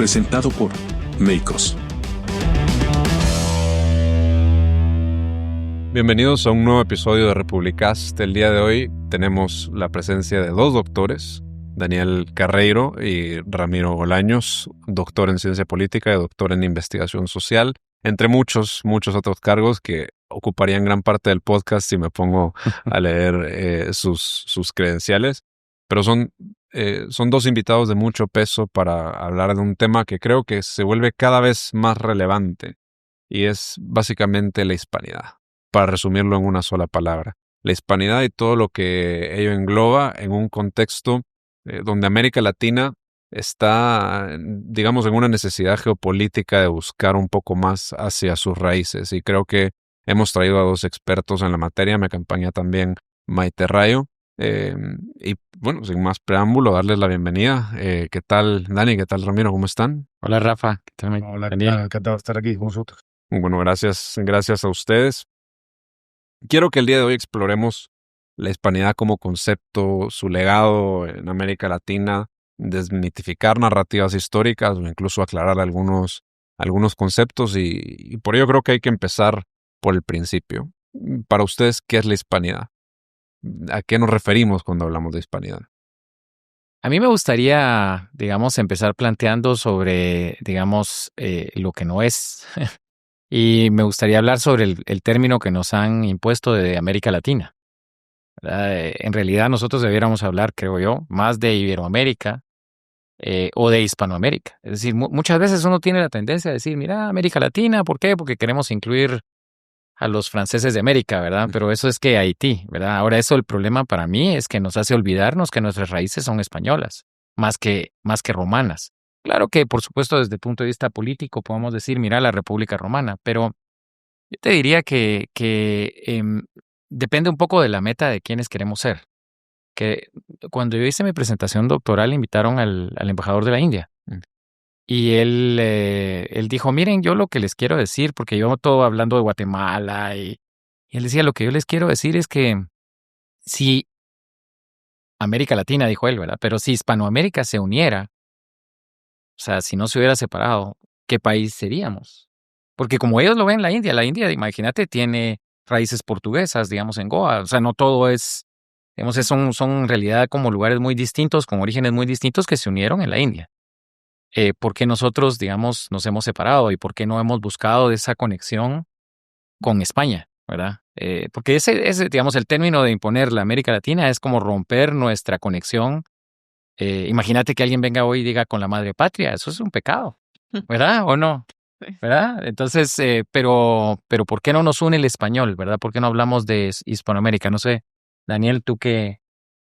presentado por Meicos. Bienvenidos a un nuevo episodio de Republicast. El día de hoy tenemos la presencia de dos doctores, Daniel Carreiro y Ramiro Bolaños, doctor en ciencia política y doctor en investigación social, entre muchos otros cargos que ocuparían gran parte del podcast si me pongo a leer sus credenciales. Pero son dos invitados de mucho peso para hablar de un tema que creo que se vuelve cada vez más relevante y es básicamente la hispanidad. Para resumirlo en una sola palabra, la hispanidad y todo lo que ello engloba en un contexto donde América Latina está, digamos, en una necesidad geopolítica de buscar un poco más hacia sus raíces. Y creo que hemos traído a dos expertos en la materia. Me acompaña también Maite Rayo. Y bueno, sin más preámbulo, darles la bienvenida. ¿Qué tal, Dani? ¿Qué tal, Ramiro? ¿Cómo están? Hola, Rafa. ¿Qué tal, Hola, Daniel? encantado de estar aquí con vosotros. Bueno, gracias a ustedes. Quiero que el día de hoy exploremos la hispanidad como concepto, su legado en América Latina, desmitificar narrativas históricas o incluso aclarar algunos conceptos y por ello creo que hay que empezar por el principio. Para ustedes, ¿qué es la hispanidad? ¿A qué nos referimos cuando hablamos de hispanidad? A mí me gustaría, digamos, empezar planteando sobre, digamos, lo que no es. Y me gustaría hablar sobre el término que nos han impuesto de América Latina. En realidad nosotros debiéramos hablar, creo yo, más de Iberoamérica o de Hispanoamérica. Es decir, muchas veces uno tiene la tendencia a decir, mira, América Latina, ¿por qué? Porque queremos incluir a los franceses de América, ¿verdad? Pero eso es que Haití, ¿verdad? Ahora el problema para mí es que nos hace olvidarnos que nuestras raíces son españolas, más que romanas. Claro que, por supuesto, desde el punto de vista político podemos decir, mira, la República Romana, pero yo te diría que depende un poco de la meta de quiénes queremos ser. Que cuando yo hice mi presentación doctoral, invitaron al embajador de la India. Y él dijo, miren, yo lo que les quiero decir, porque yo todo hablando de Guatemala, y él decía, lo que yo les quiero decir es que si América Latina, dijo él, ¿verdad? Pero si Hispanoamérica se uniera, o sea, si no se hubiera separado, ¿qué país seríamos? Porque como ellos lo ven, la India, imagínate, tiene raíces portuguesas, digamos, en Goa. O sea, no todo es, digamos, son en realidad como lugares muy distintos, con orígenes muy distintos que se unieron en la India. ¿Por qué nosotros, digamos, nos hemos separado y por qué no hemos buscado esa conexión con España, ¿verdad? Porque ese, digamos, el término de imponer la América Latina es como romper nuestra conexión. Imagínate que alguien venga hoy y diga con la madre patria, eso es un pecado, ¿verdad? ¿O no? ¿Verdad? Entonces, pero ¿por qué no nos une el español, verdad? ¿Por qué no hablamos de Hispanoamérica? No sé, Daniel, tú que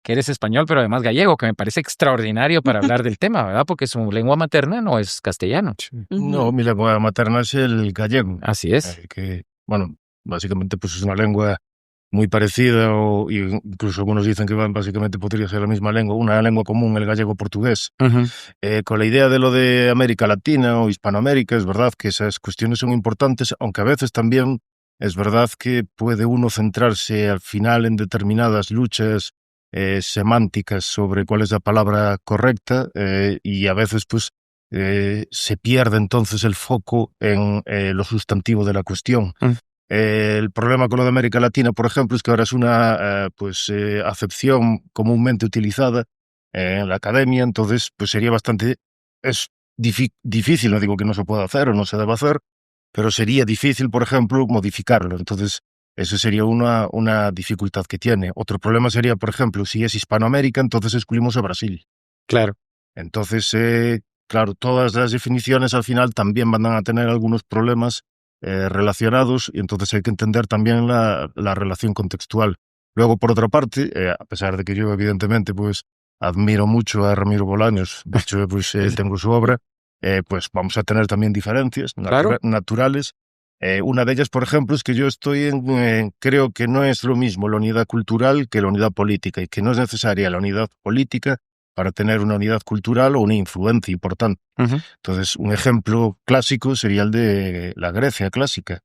eres español, pero además gallego, que me parece extraordinario para hablar del tema, ¿verdad? Porque su lengua materna no es castellano. No, mi lengua materna es el gallego. Así es. Que, bueno, básicamente pues es una lengua muy parecida, o incluso algunos dicen que básicamente podría ser la misma lengua, una lengua común, el gallego-portugués. Con la idea de lo de América Latina o Hispanoamérica, es verdad que esas cuestiones son importantes, aunque a veces también es verdad que puede uno centrarse al final en determinadas luchas semánticas sobre cuál es la palabra correcta y a veces pues se pierde entonces el foco en lo sustantivo de la cuestión. El problema con lo de América Latina, por ejemplo, es que ahora es una acepción comúnmente utilizada en la academia, entonces pues sería bastante difícil, no digo que no se pueda hacer o no se deba hacer, pero sería difícil, por ejemplo, modificarlo. Entonces eso sería una dificultad que tiene. Otro problema sería, por ejemplo, si es Hispanoamérica, entonces excluimos a Brasil. Claro. Entonces, claro, todas las definiciones al final también van a tener algunos problemas relacionados y entonces hay que entender también la relación contextual. Luego, por otra parte, a pesar de que yo evidentemente pues admiro mucho a Ramiro Bolaños, de hecho pues tengo su obra, pues vamos a tener también diferencias naturales. Una de ellas, por ejemplo, es que yo estoy creo que no es lo mismo la unidad cultural que la unidad política y que no es necesaria la unidad política para tener una unidad cultural o una influencia importante. Entonces, un ejemplo clásico sería el de la Grecia clásica.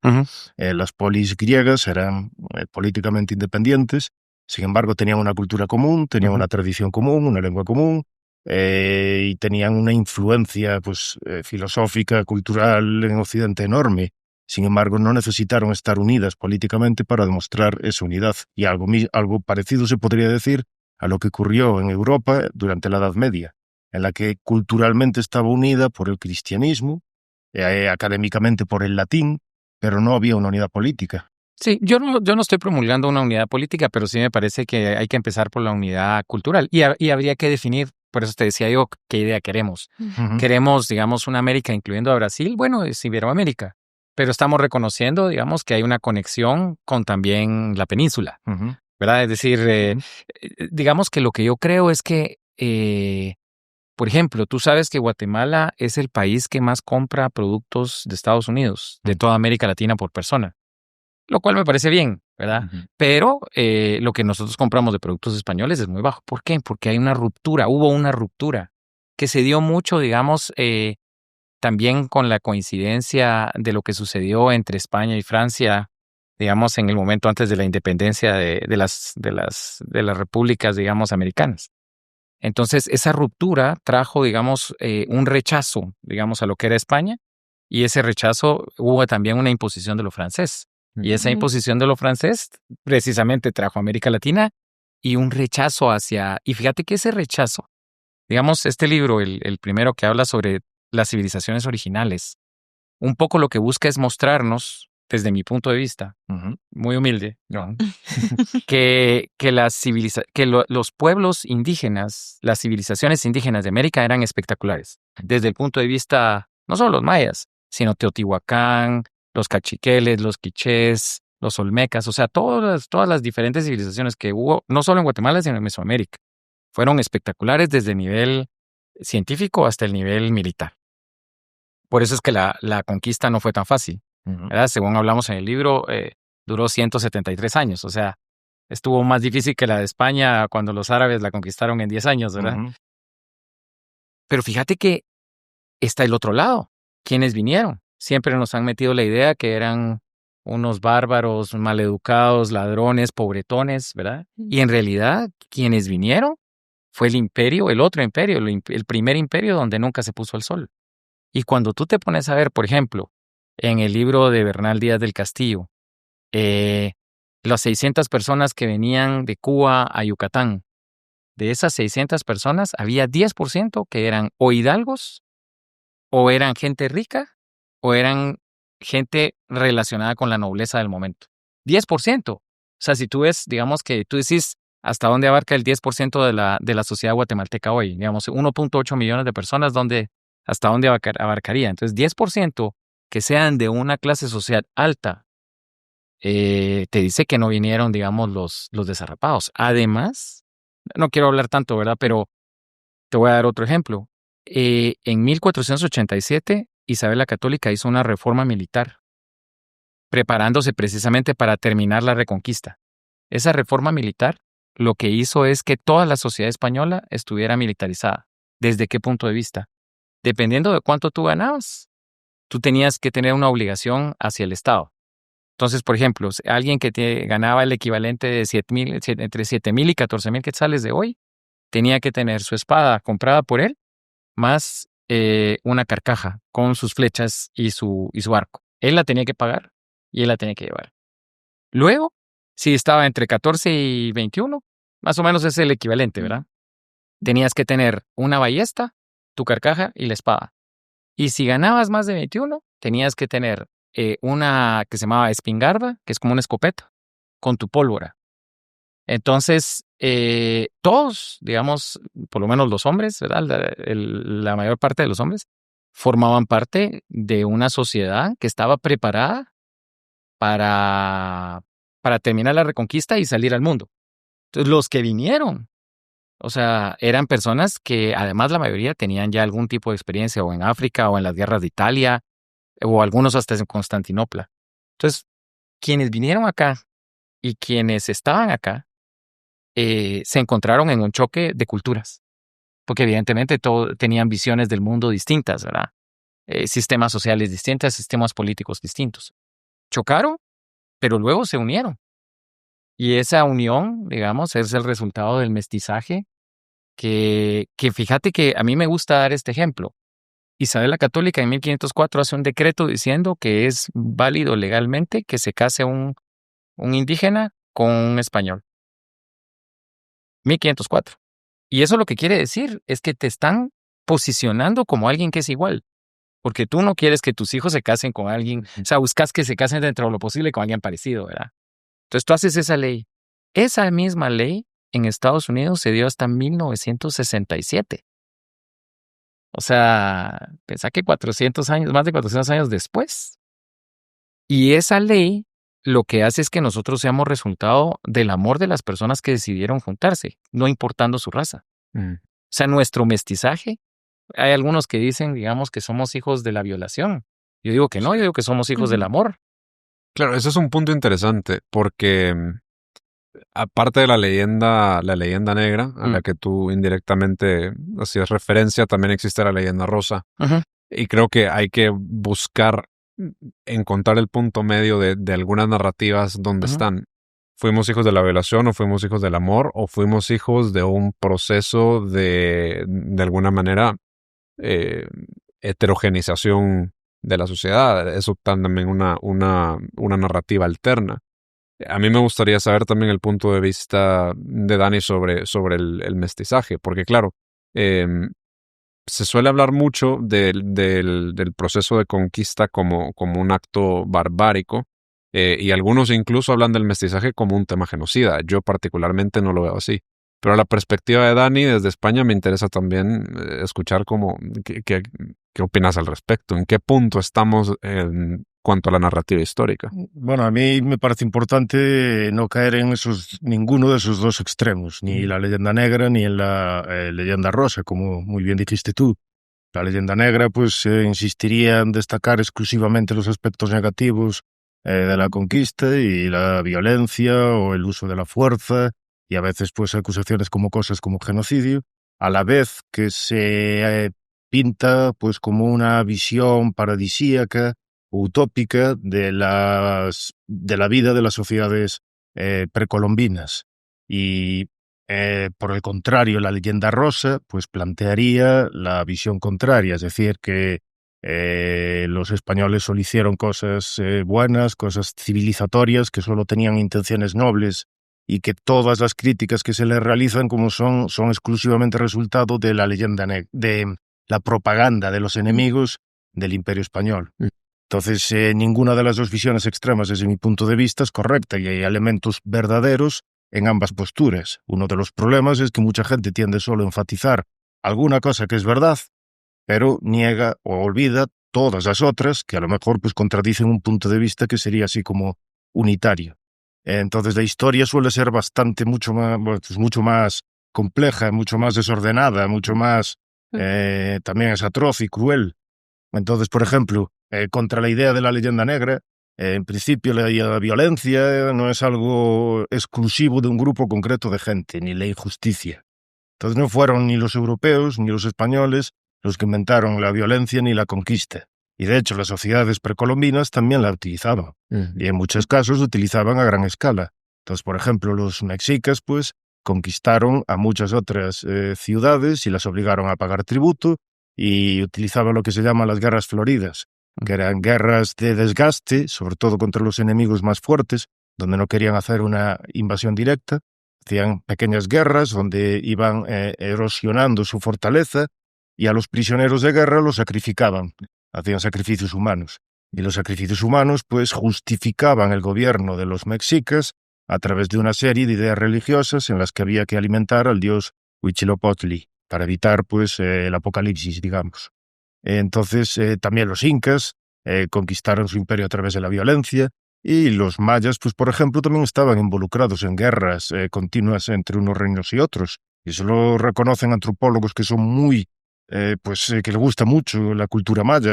Las polis griegas eran políticamente independientes, sin embargo tenían una cultura común, tenían una tradición común, una lengua común, y tenían una influencia pues, filosófica, cultural en Occidente enorme. Sin embargo, no necesitaron estar unidas políticamente para demostrar esa unidad. Y algo parecido se podría decir a lo que ocurrió en Europa durante la Edad Media, en la que culturalmente estaba unida por el cristianismo, académicamente por el latín, pero no había una unidad política. Sí, yo no estoy promulgando una unidad política, pero sí me parece que hay que empezar por la unidad cultural y habría que definir, por eso te decía yo, qué idea queremos. Ujú. Queremos, digamos, una América incluyendo a Brasil, bueno, es Iberoamérica, pero estamos reconociendo, digamos, que hay una conexión con también la península, Ujú. ¿verdad? Es decir, digamos que lo que yo creo es que, por ejemplo, tú sabes que Guatemala es el país que más compra productos de Estados Unidos, de toda América Latina por persona, lo cual me parece bien, ¿verdad? Ujú. Pero lo que nosotros compramos de productos españoles es muy bajo. ¿Por qué? Porque hay una ruptura, hubo una ruptura que se dio mucho, digamos, también con la coincidencia de lo que sucedió entre España y Francia, digamos, en el momento antes de la independencia de las repúblicas, digamos, americanas. Entonces, esa ruptura trajo, digamos, un rechazo, digamos, a lo que era España, y ese rechazo hubo también una imposición de lo francés. Y esa imposición de lo francés precisamente trajo a América Latina y un rechazo hacia... Y fíjate que ese rechazo, digamos, este libro, el primero que habla sobre las civilizaciones originales, un poco lo que busca es mostrarnos, desde mi punto de vista, Ujú. muy humilde, No. que los pueblos indígenas, las civilizaciones indígenas de América eran espectaculares. Desde el punto de vista, no solo los mayas, sino Teotihuacán, los cachiqueles, los quichés, los olmecas, o sea, todas las diferentes civilizaciones que hubo, no solo en Guatemala, sino en Mesoamérica, fueron espectaculares desde el nivel científico hasta el nivel militar. Por eso es que la conquista no fue tan fácil, Ujú. ¿verdad? Según hablamos en el libro, duró 173 años, o sea, estuvo más difícil que la de España cuando los árabes la conquistaron en 10 años, ¿verdad? Ujú. Pero fíjate que está el otro lado. ¿Quiénes vinieron? Siempre nos han metido la idea que eran unos bárbaros, maleducados, ladrones, pobretones, ¿verdad? Y en realidad, quienes vinieron fue el imperio, el otro imperio, el primer imperio donde nunca se puso el sol. Y cuando tú te pones a ver, por ejemplo, en el libro de Bernal Díaz del Castillo, las 600 personas que venían de Cuba a Yucatán, de esas 600 personas, había 10% que eran o hidalgos, o eran gente rica, o eran gente relacionada con la nobleza del momento. 10%. O sea, si tú ves, digamos que tú decís hasta dónde abarca el 10% de la sociedad guatemalteca hoy, digamos, 1.8 millones de personas, hasta dónde abarcaría. Entonces, 10% que sean de una clase social alta, te dice que no vinieron, digamos, los desarrapados. Además, no quiero hablar tanto, ¿verdad? Pero te voy a dar otro ejemplo. En 1487, Isabel la Católica hizo una reforma militar, preparándose precisamente para terminar la reconquista. Esa reforma militar lo que hizo es que toda la sociedad española estuviera militarizada. ¿Desde qué punto de vista? Dependiendo de cuánto tú ganabas, tú tenías que tener una obligación hacia el Estado. Entonces, por ejemplo, alguien que ganaba el equivalente de entre 7,000 y 14,000 quetzales de hoy, tenía que tener su espada comprada por él, más una carcaja con sus flechas y su arco. Él la tenía que pagar y él la tenía que llevar. Luego, si estaba entre 14 y 21, más o menos es el equivalente, ¿verdad? Tenías que tener una ballesta, tu carcaja y la espada. Y si ganabas más de 21, tenías que tener una que se llamaba espingarda, que es como una escopeta, con tu pólvora. Entonces, todos, digamos, por lo menos los hombres, ¿verdad? La mayor parte de los hombres formaban parte de una sociedad que estaba preparada para terminar la reconquista y salir al mundo. Entonces, los que vinieron, o sea, eran personas que además la mayoría tenían ya algún tipo de experiencia o en África o en las guerras de Italia o algunos hasta en Constantinopla. Entonces, quienes vinieron acá y quienes estaban acá se encontraron en un choque de culturas, porque evidentemente tenían visiones del mundo distintas, ¿verdad? Sistemas sociales distintos, sistemas políticos distintos. Chocaron, pero luego se unieron. Y esa unión, digamos, es el resultado del mestizaje que fíjate que a mí me gusta dar este ejemplo. Isabel la Católica en 1504 hace un decreto diciendo que es válido legalmente que se case un indígena con un español. 1504. Y eso lo que quiere decir es que te están posicionando como alguien que es igual. Porque tú no quieres que tus hijos se casen con alguien, o sea, buscas que se casen dentro de lo posible con alguien parecido, ¿verdad? Entonces tú haces esa ley. Esa misma ley en Estados Unidos se dio hasta 1967. O sea, pensá que 400 años, más de 400 años después. Y esa ley lo que hace es que nosotros seamos resultado del amor de las personas que decidieron juntarse, no importando su raza. O sea, nuestro mestizaje, hay algunos que dicen, digamos, que somos hijos de la violación. Yo digo que no, yo digo que somos hijos del amor. Claro, ese es un punto interesante porque aparte de la leyenda negra, a la que tú indirectamente hacías referencia, también existe la leyenda rosa. Y creo que hay que buscar encontrar el punto medio de algunas narrativas donde están. ¿Fuimos hijos de la violación o fuimos hijos del amor o fuimos hijos de un proceso de alguna manera, heterogenización de la sociedad? Eso también una narrativa alterna. A mí me gustaría saber también el punto de vista de Dani sobre el mestizaje, porque claro, se suele hablar mucho del proceso de conquista como un acto barbárico, y algunos incluso hablan del mestizaje como un tema genocida. Yo particularmente no lo veo así. Pero la perspectiva de Dani desde España me interesa también escuchar qué opinas al respecto. ¿En qué punto estamos en cuanto a la narrativa histórica? Bueno, a mí me parece importante no caer en ninguno de esos dos extremos, ni la leyenda negra ni en la leyenda rosa, como muy bien dijiste tú. La leyenda negra pues insistiría en destacar exclusivamente los aspectos negativos de la conquista y la violencia o el uso de la fuerza, y a veces pues acusaciones como cosas como genocidio, a la vez que se pinta pues como una visión paradisíaca, utópica de la vida de las sociedades precolombinas. Y por el contrario, la leyenda rosa pues plantearía la visión contraria, es decir, que los españoles solo hicieron cosas buenas, cosas civilizatorias, que solo tenían intenciones nobles, y que todas las críticas que se les realizan como son exclusivamente resultado de la leyenda de la propaganda de los enemigos del Imperio Español. Entonces, ninguna de las dos visiones extremas, desde mi punto de vista, es correcta, y hay elementos verdaderos en ambas posturas. Uno de los problemas es que mucha gente tiende solo a enfatizar alguna cosa que es verdad, pero niega o olvida todas las otras que a lo mejor pues contradicen un punto de vista que sería así como unitario. Entonces la historia suele ser mucho más compleja, mucho más desordenada, mucho más también es atroz y cruel. Entonces, por ejemplo, contra la idea de la leyenda negra, en principio la violencia no es algo exclusivo de un grupo concreto de gente, ni la injusticia. Entonces no fueron ni los europeos ni los españoles los que inventaron la violencia ni la conquista. Y de hecho las sociedades precolombinas también la utilizaban. Y en muchos casos la utilizaban a gran escala. Entonces, por ejemplo, los mexicas pues conquistaron a muchas otras ciudades y las obligaron a pagar tributo, y utilizaban lo que se llaman las guerras floridas, que eran guerras de desgaste, sobre todo contra los enemigos más fuertes, donde no querían hacer una invasión directa. Hacían pequeñas guerras donde iban erosionando su fortaleza, y a los prisioneros de guerra los sacrificaban, hacían sacrificios humanos. Y los sacrificios humanos pues justificaban el gobierno de los mexicas a través de una serie de ideas religiosas en las que había que alimentar al dios Huitzilopochtli para evitar pues el apocalipsis, digamos. Entonces también los incas conquistaron su imperio a través de la violencia, y los mayas, pues por ejemplo, también estaban involucrados en guerras continuas entre unos reinos y otros. Y eso lo reconocen antropólogos que son muy que le gusta mucho la cultura maya.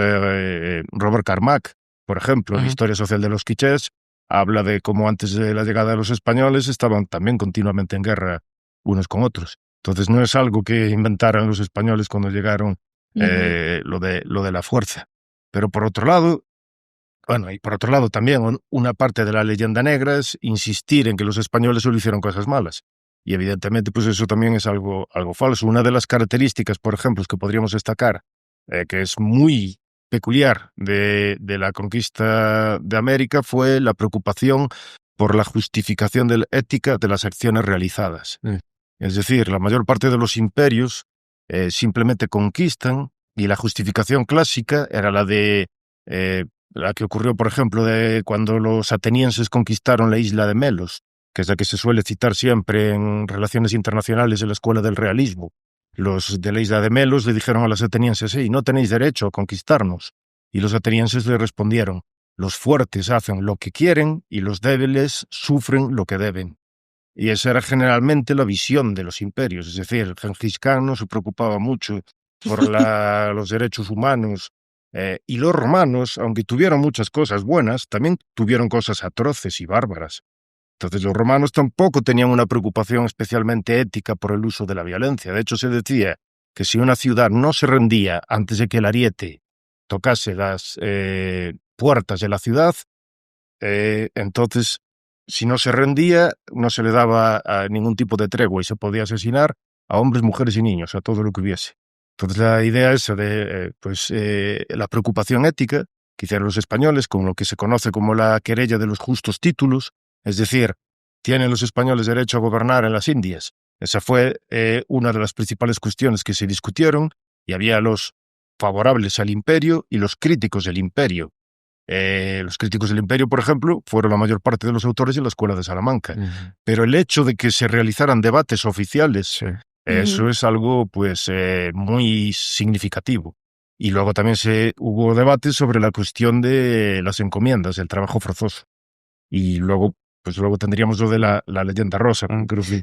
Robert Carmack, por ejemplo, en la Historia Social de los Quichés, habla de cómo antes de la llegada de los españoles estaban también continuamente en guerra unos con otros. Entonces no es algo que inventaran los españoles cuando llegaron, lo de la fuerza. Pero por otro lado, también una parte de la leyenda negra es insistir en que los españoles solo hicieron cosas malas. Y evidentemente, pues eso también es algo falso. Una de las características, por ejemplo, que podríamos destacar, que es muy peculiar de la conquista de América, fue la preocupación por la justificación de la ética de las acciones realizadas. Es decir, la mayor parte de los imperios simplemente conquistan, y la justificación clásica era la de la que ocurrió, por ejemplo, de cuando los atenienses conquistaron la isla de Melos, que es la que se suele citar siempre en relaciones internacionales en la escuela del realismo. Los de la isla de Melos le dijeron a los atenienses: sí, no tenéis derecho a conquistarnos. Y los atenienses le respondieron: los fuertes hacen lo que quieren y los débiles sufren lo que deben. Y esa era generalmente la visión de los imperios. Es decir, Gengis Khan no se preocupaba mucho por los derechos humanos. Y los romanos, aunque tuvieron muchas cosas buenas, también tuvieron cosas atroces y bárbaras. Entonces los romanos tampoco tenían una preocupación especialmente ética por el uso de la violencia. De hecho, se decía que si una ciudad no se rendía antes de que el ariete tocase las puertas de la ciudad, entonces, si no se rendía, no se le daba ningún tipo de tregua y se podía asesinar a hombres, mujeres y niños, a todo lo que hubiese. Entonces la idea esa de la preocupación ética que hicieron los españoles con lo que se conoce como la querella de los justos títulos, es decir, ¿tienen los españoles derecho a gobernar en las Indias? Esa fue una de las principales cuestiones que se discutieron, y había los favorables al imperio y los críticos del imperio. Los críticos del imperio, por ejemplo, fueron la mayor parte de los autores de la Escuela de Salamanca. Pero el hecho de que se realizaran debates oficiales, eso es algo pues muy significativo. Y luego también hubo debates sobre la cuestión de las encomiendas, el trabajo forzoso. Y luego tendríamos lo de la leyenda rosa.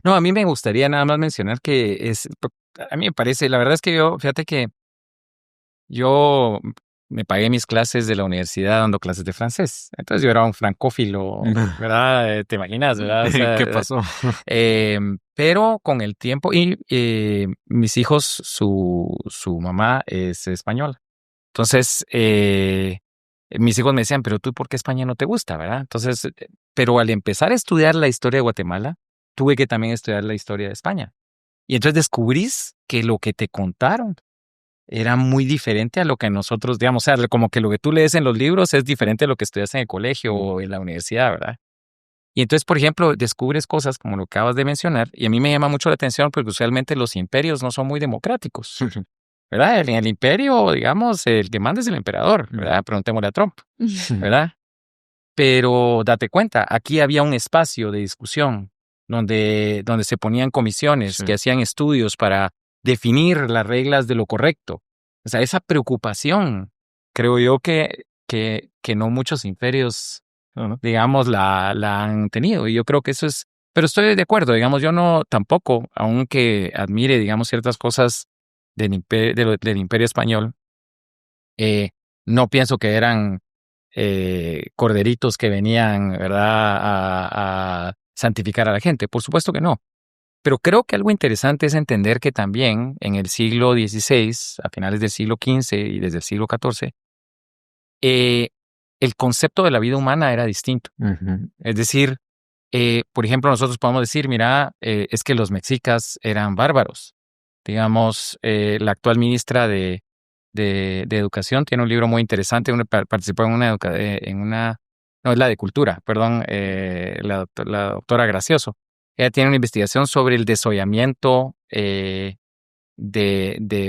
No, a mí me gustaría nada más mencionar que a mí me parece, la verdad es que fíjate que yo me pagué mis clases de la universidad dando clases de francés. Entonces yo era un francófilo, ¿verdad? ¿Te imaginas, verdad? O sea, ¿Qué pasó? Pero con el tiempo, y mis hijos, su mamá es española. Entonces, mis hijos me decían, pero tú, ¿por qué España no te gusta, verdad? Entonces, pero al empezar a estudiar la historia de Guatemala, tuve que también estudiar la historia de España. Y entonces descubrís que lo que te contaron era muy diferente a lo que nosotros, digamos, o sea, como que lo que tú lees en los libros es diferente a lo que estudias en el colegio o en la universidad, ¿verdad? Y entonces, por ejemplo, descubres cosas como lo que acabas de mencionar, y a mí me llama mucho la atención porque usualmente los imperios no son muy democráticos, ¿verdad? En el imperio, digamos, el que manda es el emperador, ¿verdad? Preguntémosle a Trump, ¿verdad? Pero date cuenta, aquí había un espacio de discusión donde se ponían comisiones que hacían estudios para definir las reglas de lo correcto. O sea, esa preocupación, creo yo que no muchos imperios, digamos, la han tenido. Y yo creo que eso es, pero estoy de acuerdo, digamos, yo no tampoco, aunque admire, digamos, ciertas cosas del imperio español, no pienso que eran corderitos que venían, ¿verdad?, a santificar a la gente. Por supuesto que no. Pero creo que algo interesante es entender que también en el siglo XVI, a finales del siglo XV y desde el siglo XIV, el concepto de la vida humana era distinto. Es decir, por ejemplo, nosotros podemos decir, mira, es que los mexicas eran bárbaros. Digamos, la actual ministra de Educación tiene un libro muy interesante, participó en no, es la de Cultura, perdón, la doctora Gracioso. Ella tiene una investigación sobre el desollamiento de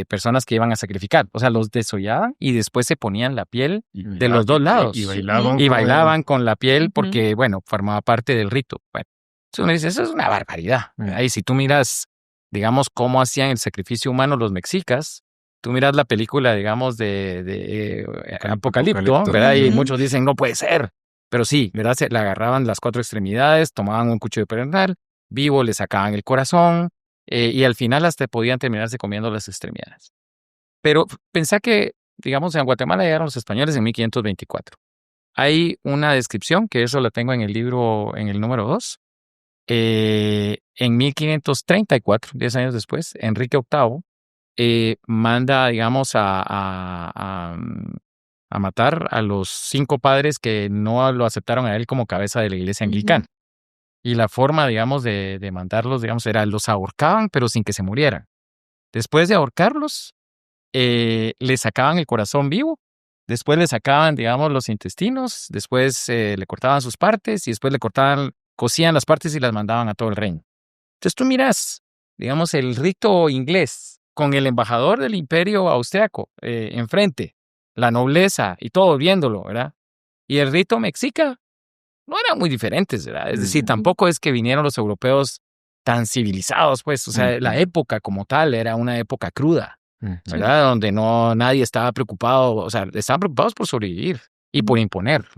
personas que iban a sacrificar. O sea, los desollaban y después se ponían la piel de los dos lados. Y bailaban. Y bailaban con la piel porque, bueno, formaba parte del rito. Bueno, entonces uno dice, eso es una barbaridad. Y si tú miras, digamos, cómo hacían el sacrificio humano los mexicas, tú miras la película, digamos, de Apocalipto, ¿verdad? Y muchos dicen, no puede ser. Pero sí, ¿verdad? Se le agarraban las 4 extremidades, tomaban un cuchillo pedernal, vivo, le sacaban el corazón y al final hasta podían terminarse comiendo las extremidades. Pero pensá que, digamos, en Guatemala llegaron los españoles en 1524. Hay una descripción, que eso la tengo en el libro, en el número 2. En 1534, 10 años después, Enrique VIII manda, digamos, a matar a los 5 padres que no lo aceptaron a él como cabeza de la iglesia anglicana. Y la forma, digamos, de mandarlos, digamos, era los ahorcaban, pero sin que se murieran. Después de ahorcarlos, le sacaban el corazón vivo, después le sacaban, digamos, los intestinos, después le cortaban sus partes y después cosían las partes y las mandaban a todo el reino. Entonces tú miras, digamos, el rito inglés con el embajador del imperio austriaco enfrente, la nobleza y todo viéndolo, ¿verdad? Y el rito mexica no eran muy diferentes, ¿verdad? Es decir, tampoco es que vinieron los europeos tan civilizados, pues, o sea, la época como tal era una época cruda, ¿verdad? Donde nadie estaba preocupado, o sea, estaban preocupados por sobrevivir y por imponer,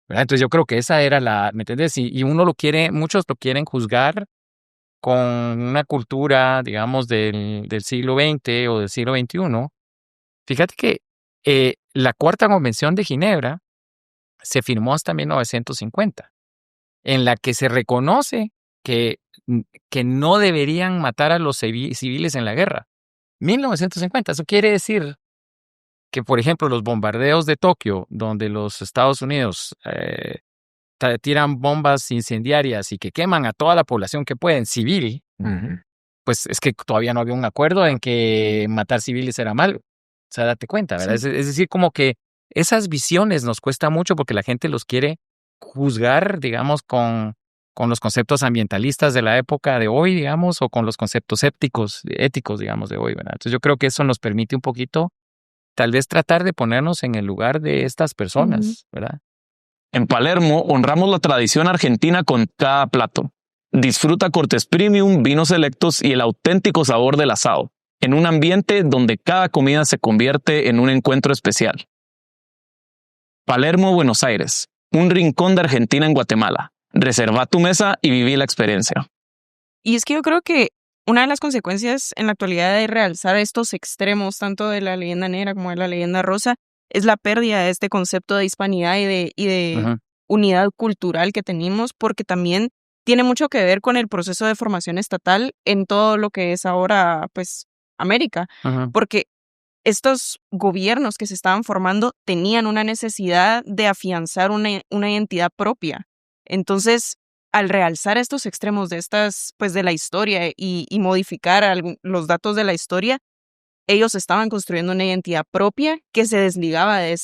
¿verdad? Entonces yo creo que esa era ¿me entiendes? Y muchos lo quieren juzgar con una cultura, digamos, del siglo XX o del siglo XXI. Fíjate que la Cuarta Convención de Ginebra se firmó hasta 1950, en la que se reconoce que no deberían matar a los civiles en la guerra. 1950, eso quiere decir que, por ejemplo, los bombardeos de Tokio, donde los Estados Unidos tiran bombas incendiarias y que queman a toda la población que pueden, civil, pues es que todavía no había un acuerdo en que matar civiles era malo. O sea, date cuenta, ¿verdad? Sí. Es decir, como que esas visiones nos cuesta mucho porque la gente los quiere juzgar, digamos, con los conceptos ambientalistas de la época de hoy, digamos, o con los conceptos éticos, digamos, de hoy, ¿verdad? Entonces yo creo que eso nos permite un poquito, tal vez tratar de ponernos en el lugar de estas personas, ¿verdad? En Palermo honramos la tradición argentina con cada plato. Disfruta cortes premium, vinos selectos y el auténtico sabor del asado, en un ambiente donde cada comida se convierte en un encuentro especial. Palermo, Buenos Aires, un rincón de Argentina en Guatemala. Reserva tu mesa y viví la experiencia. Y es que yo creo que una de las consecuencias en la actualidad de realzar estos extremos, tanto de la leyenda negra como de la leyenda rosa, es la pérdida de este concepto de hispanidad y de unidad cultural que tenemos, porque también tiene mucho que ver con el proceso de formación estatal en todo lo que es ahora, pues, América. Porque estos gobiernos que se estaban formando tenían una necesidad de afianzar una identidad propia. Entonces, al realzar estos extremos de de la historia y modificar los datos de la historia, ellos estaban construyendo una identidad propia que se desligaba de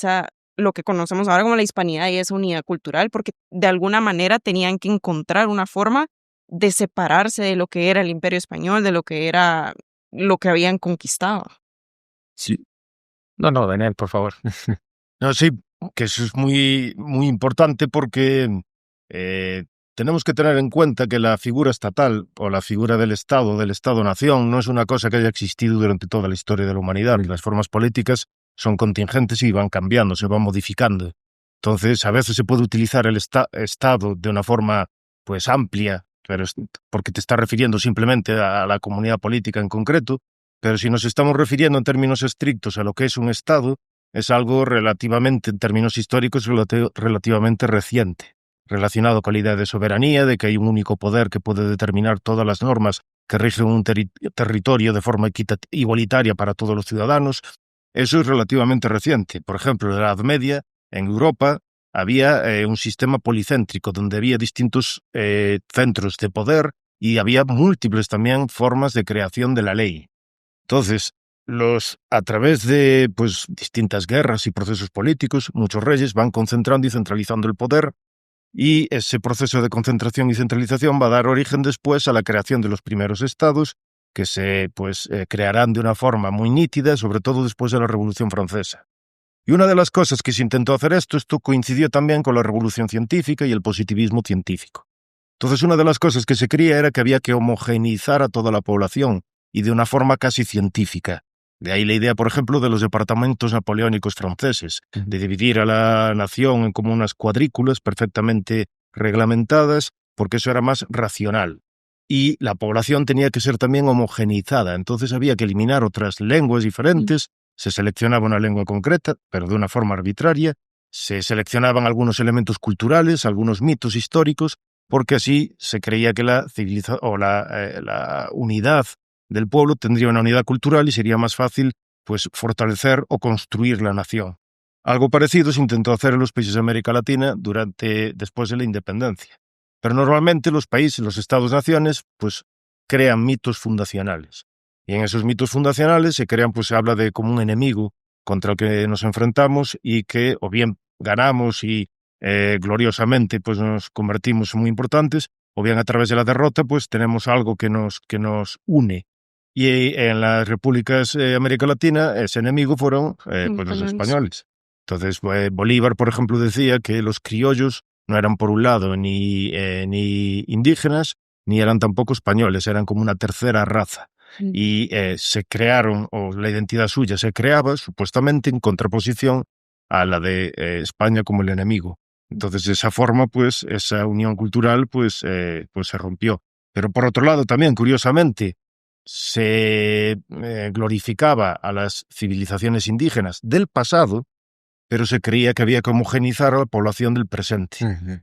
lo que conocemos ahora como la hispanidad y esa unidad cultural, porque de alguna manera tenían que encontrar una forma de separarse de lo que era el Imperio Español, de lo que era lo que habían conquistado. Sí. No, Daniel, por favor. No, sí, que eso es muy, muy importante porque tenemos que tener en cuenta que la figura estatal o la figura del Estado-nación, no es una cosa que haya existido durante toda la historia de la humanidad. Las formas políticas son contingentes y van cambiando, se van modificando. Entonces, a veces se puede utilizar el Estado de una forma pues amplia, pero porque te está refiriendo simplemente a la comunidad política en concreto, pero si nos estamos refiriendo en términos estrictos a lo que es un Estado, es algo relativamente, en términos históricos, relativamente reciente, relacionado con la idea de soberanía, de que hay un único poder que puede determinar todas las normas que rigen un territorio de forma igualitaria para todos los ciudadanos. Eso es relativamente reciente. Por ejemplo, en la Edad Media, en Europa, había un sistema policéntrico donde había distintos centros de poder y había múltiples también formas de creación de la ley. Entonces, a través de distintas guerras y procesos políticos, muchos reyes van concentrando y centralizando el poder, y ese proceso de concentración y centralización va a dar origen después a la creación de los primeros estados, que se crearán de una forma muy nítida, sobre todo después de la Revolución Francesa. Y una de las cosas que se intentó hacer esto coincidió también con la Revolución Científica y el positivismo científico. Entonces, una de las cosas que se creía era que había que homogeneizar a toda la población, y de una forma casi científica. De ahí la idea, por ejemplo, de los departamentos napoleónicos franceses, de dividir a la nación en como unas cuadrículas perfectamente reglamentadas, porque eso era más racional. Y la población tenía que ser también homogeneizada, entonces había que eliminar otras lenguas diferentes, se seleccionaba una lengua concreta, pero de una forma arbitraria, se seleccionaban algunos elementos culturales, algunos mitos históricos, porque así se creía que la unidad del pueblo tendría una unidad cultural y sería más fácil fortalecer o construir la nación. Algo parecido se intentó hacer en los países de América Latina después de la independencia. Pero normalmente los países, los estados-naciones, pues crean mitos fundacionales. Y en esos mitos fundacionales se crean, pues se habla de como un enemigo contra el que nos enfrentamos y que o bien ganamos y gloriosamente pues nos convertimos en muy importantes, o bien a través de la derrota pues tenemos algo que nos une. Y en las repúblicas de América Latina ese enemigo fueron pues los españoles. Entonces Bolívar, por ejemplo, decía que los criollos no eran por un lado ni indígenas, ni eran tampoco españoles, eran como una tercera raza. Y se crearon, o la identidad suya se creaba supuestamente en contraposición a la de España como el enemigo. Entonces, de esa forma, pues, esa unión cultural, pues se rompió. Pero por otro lado, también, curiosamente, se glorificaba a las civilizaciones indígenas del pasado, pero se creía que había que homogeneizar a la población del presente.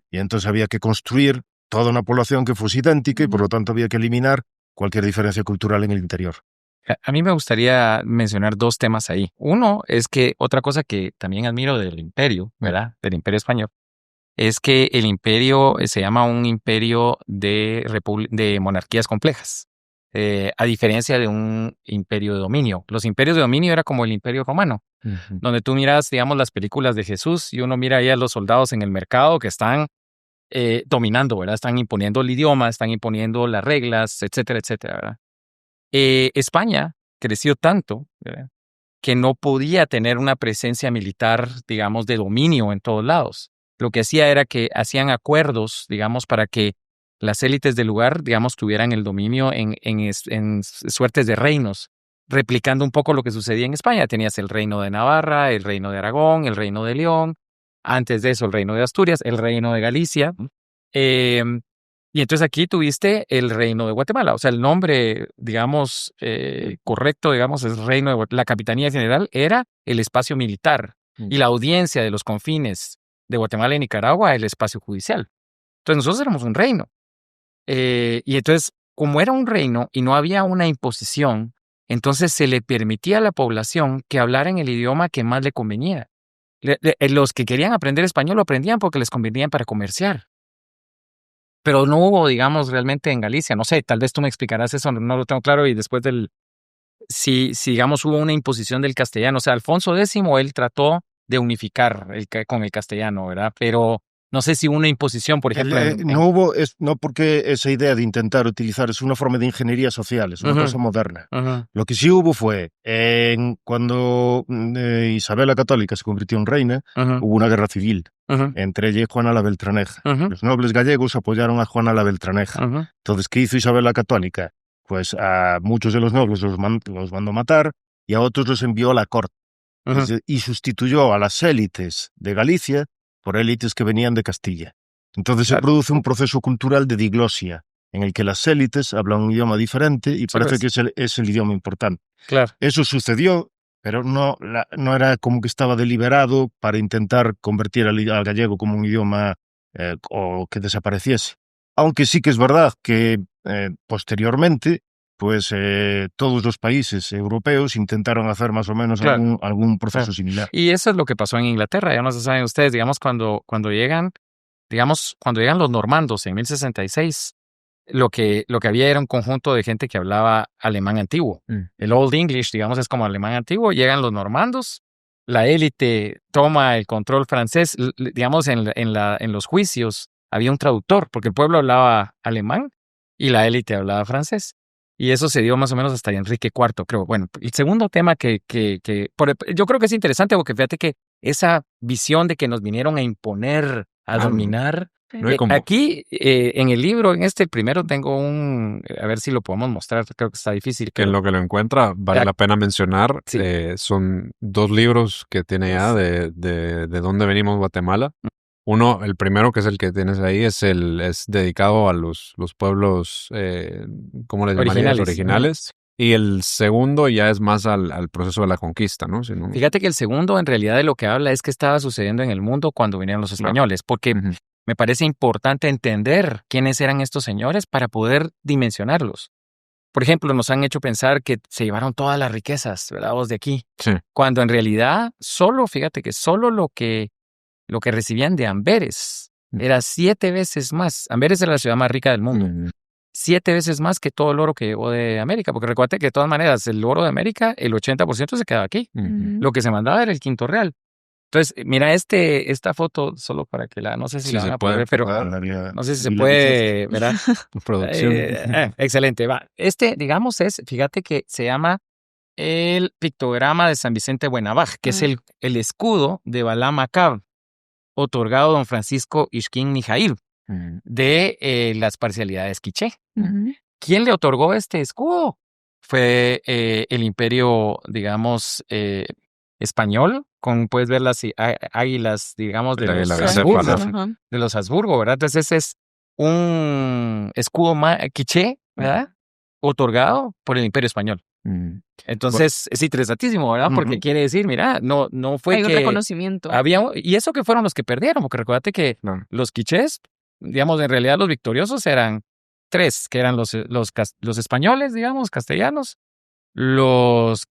Y entonces había que construir toda una población que fuese idéntica y por lo tanto había que eliminar cualquier diferencia cultural en el interior. A mí me gustaría mencionar dos temas ahí. Uno es que otra cosa que también admiro del imperio, ¿verdad? Del imperio español, es que el imperio se llama un imperio de monarquías complejas, a diferencia de un imperio de dominio. Los imperios de dominio era como el imperio romano, donde tú miras, digamos, las películas de Jesús y uno mira ahí a los soldados en el mercado que están dominando, ¿verdad? Están imponiendo el idioma, están imponiendo las reglas, etcétera, etcétera, ¿verdad? España creció tanto, ¿verdad?, que no podía tener una presencia militar, digamos, de dominio en todos lados. Lo que hacía era que hacían acuerdos, digamos, para que las élites del lugar, digamos, tuvieran el dominio en suertes de reinos, replicando un poco lo que sucedía en España. Tenías el reino de Navarra, el reino de Aragón, el reino de León, antes de eso el reino de Asturias, el reino de Galicia, y entonces aquí tuviste el reino de Guatemala. O sea, el nombre, digamos, correcto, digamos, es reino de Guatemala. La capitanía general era el espacio militar y la audiencia de los confines de Guatemala y Nicaragua el espacio judicial. Entonces nosotros éramos un reino. Y entonces, como era un reino y no había una imposición, entonces se le permitía a la población que hablara en el idioma que más le convenía. Los que querían aprender español lo aprendían porque les convenía para comerciar. Pero no hubo, digamos, realmente en Galicia, no sé, tal vez tú me explicarás eso, no lo tengo claro, y después si digamos, hubo una imposición del castellano. O sea, Alfonso X, él trató de unificar con el castellano, ¿verdad? Pero no sé si hubo una imposición, por ejemplo. No porque esa idea de intentar utilizar es una forma de ingeniería social, es una cosa moderna. Lo que sí hubo fue, cuando Isabel la Católica se convirtió en reina, hubo una guerra civil entre ella y Juana la Beltraneja. Los nobles gallegos apoyaron a Juana la Beltraneja. Entonces, ¿qué hizo Isabel la Católica? Pues a muchos de los nobles los mandó matar y a otros los envió a la corte. Y sustituyó a las élites de Galicia por élites que venían de Castilla. Entonces se produce un proceso cultural de diglosia, en el que las élites hablan un idioma diferente y parece que es el idioma importante. Claro. Eso sucedió, pero no era como que estaba deliberado para intentar convertir al gallego como un idioma o que desapareciese. Aunque sí que es verdad que posteriormente pues todos los países europeos intentaron hacer más o menos algún proceso similar. Y eso es lo que pasó en Inglaterra. Ya no se saben ustedes, digamos, cuando llegan los normandos en 1066, lo que había era un conjunto de gente que hablaba alemán antiguo. El Old English, digamos, es como alemán antiguo. Llegan los normandos, la élite toma el control francés. Digamos, en los juicios había un traductor, porque el pueblo hablaba alemán y la élite hablaba francés. Y eso se dio más o menos hasta Enrique IV, creo. Bueno, el segundo tema yo creo que es interesante, porque fíjate que esa visión de que nos vinieron a imponer, a dominar. Aquí, en el libro, en el primero, tengo a ver si lo podemos mostrar, creo que está difícil. En lo que lo encuentra, vale la pena mencionar, son dos libros que tiene ya de dónde venimos Guatemala. Uno, el primero, que es el que tienes ahí, es dedicado a los pueblos, ¿cómo les llamarías? Originales. Y el segundo ya es más al proceso de la conquista, ¿no? Fíjate que el segundo, en realidad, de lo que habla es qué estaba sucediendo en el mundo cuando vinieron los españoles, porque me parece importante entender quiénes eran estos señores para poder dimensionarlos. Por ejemplo, nos han hecho pensar que se llevaron todas las riquezas, ¿verdad?, de aquí. Sí. Cuando en realidad, fíjate que solo lo que recibían de Amberes era 7 veces más. Amberes es la ciudad más rica del mundo. 7 veces más que todo el oro que llegó de América. Porque recuerda que de todas maneras, el oro de América, el 80% se quedaba aquí. Lo que se mandaba era el quinto real. Entonces, mira esta foto, solo para que no sé si la van a poder ver, pero no sé si se puede, ¿verdad? Producción. Excelente, va. Digamos, fíjate que se llama el pictograma de San Vicente Buenabaj, que es el escudo de Balá Macab, otorgado a don Francisco Ishkin Mijail, de las parcialidades quiché. ¿Quién le otorgó este escudo? Fue el imperio, digamos, español, puedes ver las águilas, digamos, de los Habsburgo, ¿verdad? Entonces ese es un escudo quiché, ¿verdad? Otorgado por el imperio español. Entonces es interesantísimo, ¿verdad? Porque quiere decir, mira, no fue hay que un reconocimiento. y eso que fueron los que perdieron, porque recuérdate que los quichés, digamos, en realidad los victoriosos eran 3, que eran los españoles, digamos, castellanos, los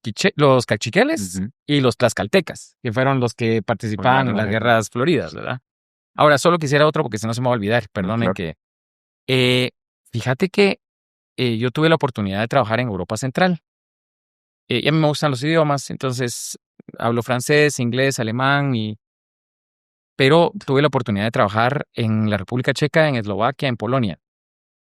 cachiqueles y los tlaxcaltecas, que fueron los que participaban en las guerras floridas, ¿verdad? Ahora, solo quisiera otro porque si no se me va a olvidar, perdonen que... fíjate que yo tuve la oportunidad de trabajar en Europa Central. Y a mí me gustan los idiomas, entonces hablo francés, inglés, alemán, pero tuve la oportunidad de trabajar en la República Checa, en Eslovaquia, en Polonia.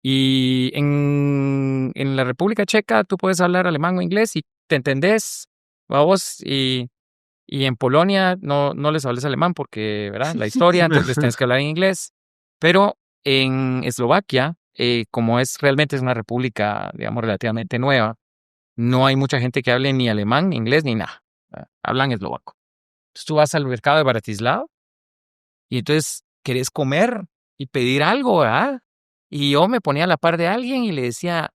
Y en la República Checa tú puedes hablar alemán o inglés y te entendés, vos, y en Polonia no les hables alemán porque, ¿verdad? La historia, entonces tienes que hablar en inglés. Pero en Eslovaquia, como realmente es una república, digamos, relativamente nueva, no hay mucha gente que hable ni alemán, ni inglés, ni nada. Hablan eslovaco. Entonces tú vas al mercado de Bratislava y entonces querés comer y pedir algo, ¿verdad? Y yo me ponía a la par de alguien y le decía,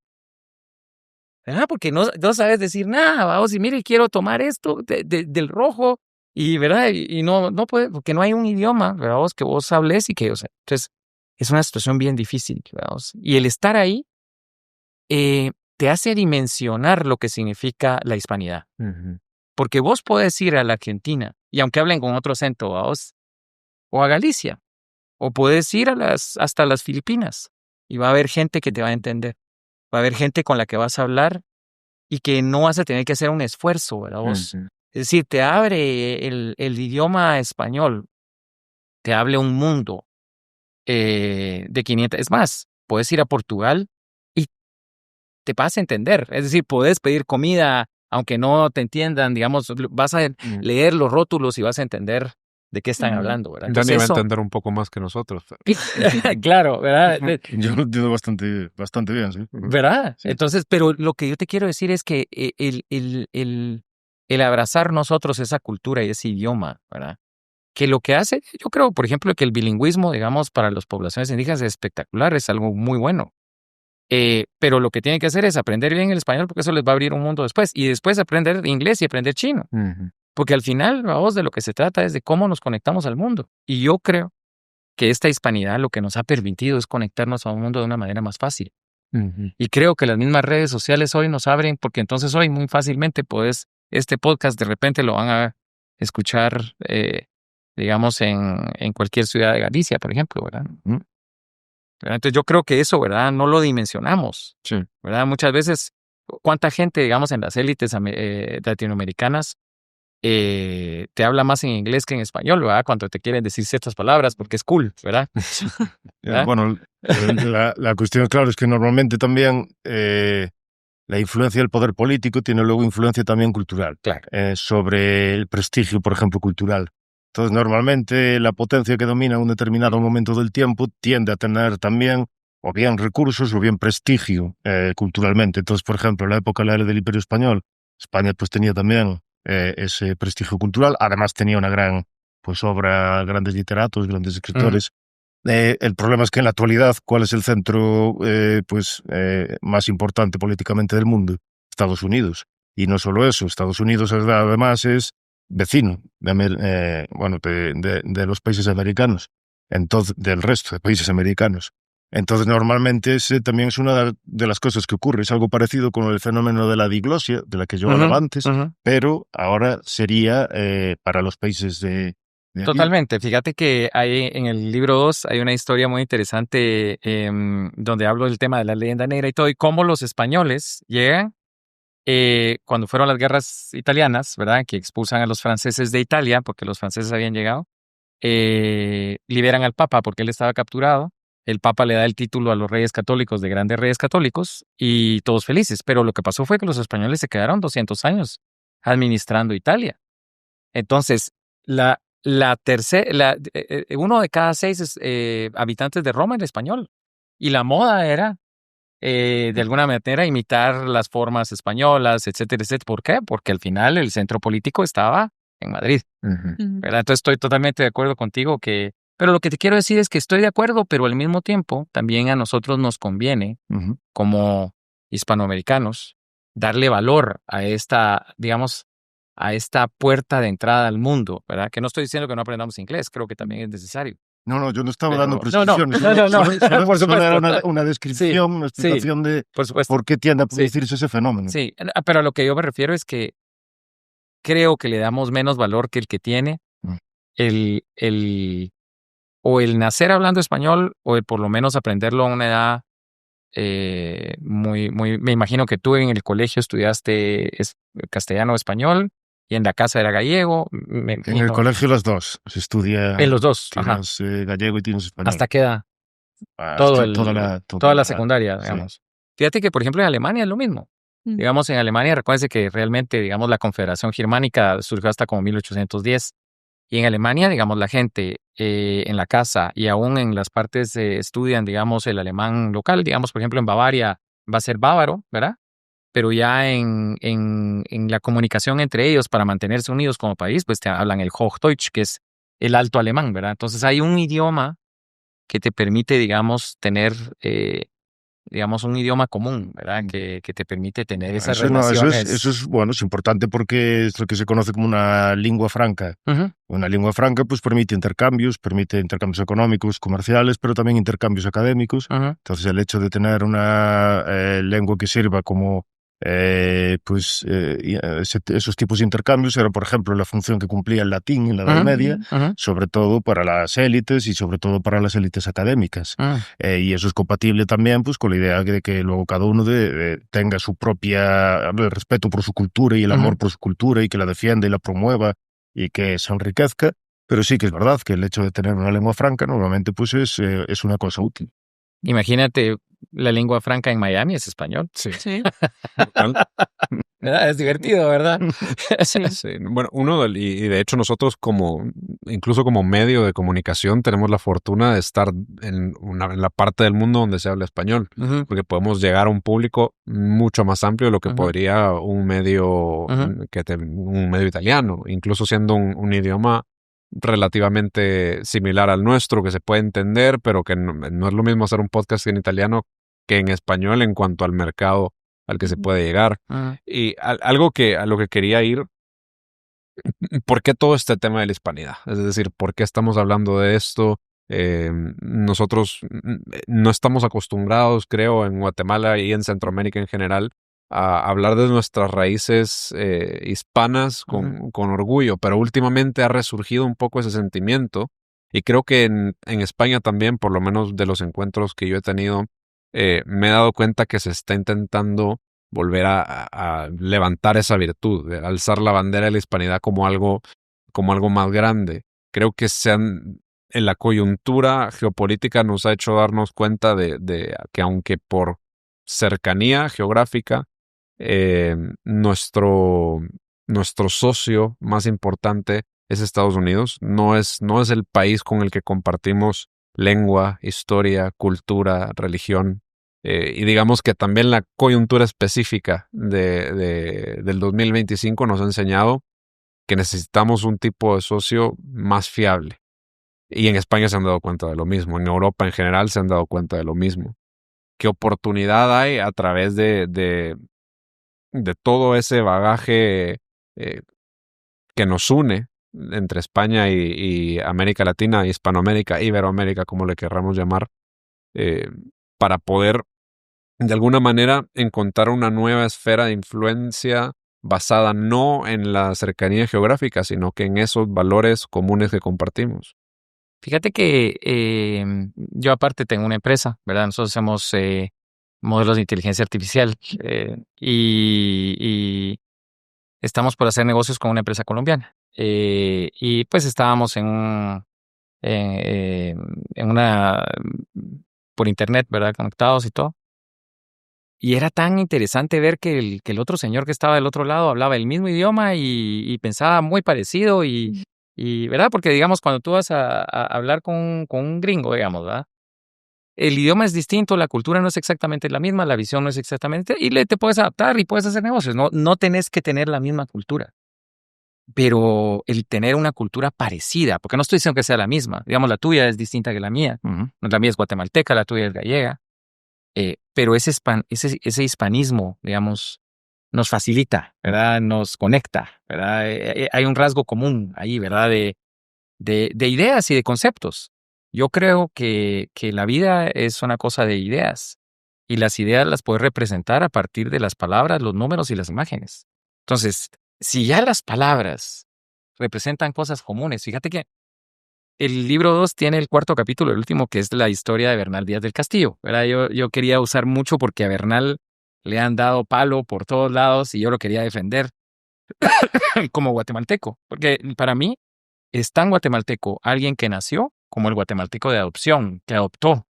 porque no sabes decir nada, vamos, y mire, quiero tomar esto del rojo, y ¿verdad? Y no puede, porque no hay un idioma, ¿verdad? Que vos hables y que, entonces es una situación bien difícil, ¿verdad? Y el estar ahí te hace dimensionar lo que significa la hispanidad. Porque vos podés ir a la Argentina, y aunque hablen con otro acento, vos, o a Galicia, o podés ir hasta las Filipinas, y va a haber gente que te va a entender. Va a haber gente con la que vas a hablar y que no vas a tener que hacer un esfuerzo, ¿verdad? Vos? Es decir, te abre el idioma español, te abre un mundo de 500. Es más, puedes ir a Portugal y te vas a entender. Es decir, puedes pedir comida, aunque no te entiendan, digamos, vas a leer los rótulos y vas a entender de qué están hablando, ¿verdad? Dani va a entender un poco más que nosotros. Claro, ¿verdad? Yo lo entiendo bastante bien, sí. ¿Verdad? Sí. Entonces, pero lo que yo te quiero decir es que el abrazar nosotros esa cultura y ese idioma, ¿verdad? Que lo que hace, yo creo, por ejemplo, que el bilingüismo, digamos, para las poblaciones indígenas es espectacular, es algo muy bueno. Pero lo que tienen que hacer es aprender bien el español porque eso les va a abrir un mundo después. Y después aprender inglés y aprender chino. Porque al final, vamos, de lo que se trata es de cómo nos conectamos al mundo. Y yo creo que esta hispanidad lo que nos ha permitido es conectarnos a un mundo de una manera más fácil. Y creo que las mismas redes sociales hoy nos abren, porque entonces hoy muy fácilmente este podcast de repente lo van a escuchar, digamos, en cualquier ciudad de Galicia, por ejemplo, ¿verdad? Entonces yo creo que eso, ¿verdad? No lo dimensionamos, ¿verdad? Muchas veces, ¿cuánta gente, digamos, en las élites latinoamericanas te habla más en inglés que en español, ¿verdad? Cuando te quieren decir ciertas palabras porque es cool, ¿verdad? ¿verdad? Bueno, la cuestión, claro, es que normalmente también la influencia del poder político tiene luego influencia también cultural, sobre el prestigio, por ejemplo, cultural. Entonces, normalmente la potencia que domina un determinado momento del tiempo tiende a tener también o bien recursos o bien prestigio culturalmente. Entonces, por ejemplo, en la época del Imperio Español, España pues tenía también ese prestigio cultural. Además tenía una gran obra, grandes literatos, grandes escritores. El problema es que en la actualidad, ¿cuál es el centro más importante políticamente del mundo? Estados Unidos. Y no solo eso, Estados Unidos además es vecino de los países americanos, entonces del resto de países americanos. Entonces, normalmente ese también es una de las cosas que ocurre. Es algo parecido con el fenómeno de la diglosia, de la que yo hablaba antes, pero ahora sería para los países de Totalmente. Fíjate que hay en el libro 2 hay una historia muy interesante donde hablo del tema de la leyenda negra y todo, y cómo los españoles llegan cuando fueron las guerras italianas, ¿verdad? Que expulsan a los franceses de Italia porque los franceses habían llegado. Liberan al Papa porque él estaba capturado. El Papa le da el título a los reyes católicos de grandes reyes católicos y todos felices. Pero lo que pasó fue que los españoles se quedaron 200 años administrando Italia. Entonces, uno de cada 6 habitantes de Roma era español. Y la moda era, de alguna manera, imitar las formas españolas, etcétera, etcétera. ¿Por qué? Porque al final el centro político estaba en Madrid. ¿Verdad? Entonces estoy totalmente de acuerdo contigo pero lo que te quiero decir es que estoy de acuerdo, pero al mismo tiempo también a nosotros nos conviene, como hispanoamericanos, darle valor a esta, digamos, a esta puerta de entrada al mundo, ¿verdad? Que no estoy diciendo que no aprendamos inglés, creo que también es necesario. No, yo no estaba dando No. prescripciones. Solo por dar una descripción, una explicación de por qué tiende a producirse ese fenómeno. Sí, pero a lo que yo me refiero es que creo que le damos menos valor que el que tiene o el nacer hablando español o el por lo menos aprenderlo a una edad me imagino que tú en el colegio estudiaste castellano o español y en la casa era gallego. En el colegio los dos, se estudia. En los dos, tienes gallego y tienes español. ¿Hasta qué edad? Toda la secundaria, digamos. Sí. Fíjate que, por ejemplo, en Alemania es lo mismo. Digamos, en Alemania, recuérdense que realmente, digamos, la Confederación Germánica surgió hasta como 1810. Y en Alemania, digamos, la gente en la casa y aún en las partes estudian, digamos, el alemán local. Digamos, por ejemplo, en Bavaria va a ser bávaro, ¿verdad? Pero ya en la comunicación entre ellos para mantenerse unidos como país, pues te hablan el Hochdeutsch, que es el alto alemán, ¿verdad? Entonces hay un idioma que te permite, digamos, tener, digamos, un idioma común, ¿verdad? Que te permite tener esas relaciones. Eso es, bueno, es importante porque es lo que se conoce como una lengua franca. Una lengua franca pues permite intercambios económicos, comerciales, pero también intercambios académicos. Entonces el hecho de tener una lengua que sirva como esos tipos de intercambios era, por ejemplo, la función que cumplía el latín en la Edad Media, sobre todo para las élites y sobre todo para las élites académicas. Y eso es compatible también pues con la idea de que luego cada uno tenga su propia el respeto por su cultura y el amor por su cultura y que la defienda y la promueva y que se enriquezca. Pero sí que es verdad que el hecho de tener una lengua franca normalmente pues es una cosa útil. Imagínate, la lengua franca en Miami es español. Sí. Es divertido, ¿verdad? Sí. Bueno, y de hecho nosotros incluso como medio de comunicación tenemos la fortuna de estar en la parte del mundo donde se habla español, porque podemos llegar a un público mucho más amplio de lo que podría un medio italiano, incluso siendo un idioma relativamente similar al nuestro, que se puede entender, pero que no es lo mismo hacer un podcast en italiano que en español en cuanto al mercado al que se puede llegar. Y a lo que quería ir, ¿por qué todo este tema de la hispanidad? Es decir, ¿por qué estamos hablando de esto? Nosotros no estamos acostumbrados, creo, en Guatemala y en Centroamérica en general, a hablar de nuestras raíces hispanas con orgullo, pero últimamente ha resurgido un poco ese sentimiento y creo que en España también, por lo menos de los encuentros que yo he tenido, me he dado cuenta que se está intentando volver a levantar esa virtud, de alzar la bandera de la hispanidad como algo más grande. Creo que en la coyuntura geopolítica nos ha hecho darnos cuenta de que aunque por cercanía geográfica, nuestro socio más importante es Estados Unidos. No es el país con el que compartimos lengua, historia, cultura, religión. Y digamos que también la coyuntura específica del 2025 nos ha enseñado que necesitamos un tipo de socio más fiable. Y en España se han dado cuenta de lo mismo. En Europa en general se han dado cuenta de lo mismo. ¿Qué oportunidad hay a través de todo ese bagaje que nos une entre España y América Latina, Hispanoamérica, Iberoamérica, como le querramos llamar, para poder de alguna manera encontrar una nueva esfera de influencia basada no en la cercanía geográfica, sino que en esos valores comunes que compartimos. Fíjate que yo aparte tengo una empresa, ¿verdad? Nosotros hacemos modelos de inteligencia artificial y estamos por hacer negocios con una empresa colombiana. Y pues estábamos en una por internet, ¿verdad? Conectados y todo. Y era tan interesante ver que el otro señor que estaba del otro lado hablaba el mismo idioma y pensaba muy parecido y ¿verdad? Porque digamos, cuando tú vas a hablar con un gringo, digamos, ¿verdad? El idioma es distinto, la cultura no es exactamente la misma, la visión no es exactamente, y te puedes adaptar y puedes hacer negocios. No tenés que tener la misma cultura. Pero el tener una cultura parecida, porque no estoy diciendo que sea la misma, digamos, la tuya es distinta que la mía, la mía es guatemalteca, la tuya es gallega, pero ese hispanismo, digamos, nos facilita, ¿verdad? Nos conecta, ¿verdad? Hay un rasgo común ahí, ¿verdad? De ideas y de conceptos. Yo creo que la vida es una cosa de ideas y las ideas las puedes representar a partir de las palabras, los números y las imágenes. Entonces, si ya las palabras representan cosas comunes, fíjate que el libro 2 tiene el 4º capítulo, el último, que es la historia de Bernal Díaz del Castillo, ¿verdad? Yo quería usar mucho porque a Bernal le han dado palo por todos lados y yo lo quería defender como guatemalteco, porque para mí es tan guatemalteco alguien que nació como el guatemalteco de adopción, que adoptó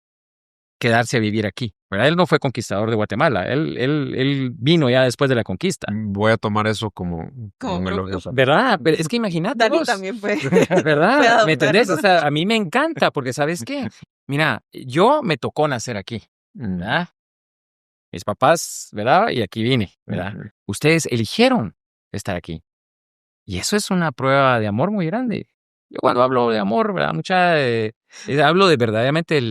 quedarse a vivir aquí, ¿verdad? Él no fue conquistador de Guatemala, él vino ya después de la conquista. Voy a tomar eso como un elogio. ¿Verdad? Pero es que imagínate Dani vos, también fue. ¿verdad? ¿Me entendés? O sea, a mí me encanta porque, ¿sabes qué? Mira, yo me tocó nacer aquí, ¿verdad? Mis papás, ¿verdad? Y aquí vine, ¿verdad? Ustedes eligieron estar aquí. Y eso es una prueba de amor muy grande. Yo cuando hablo de amor, ¿verdad? Hablo de verdaderamente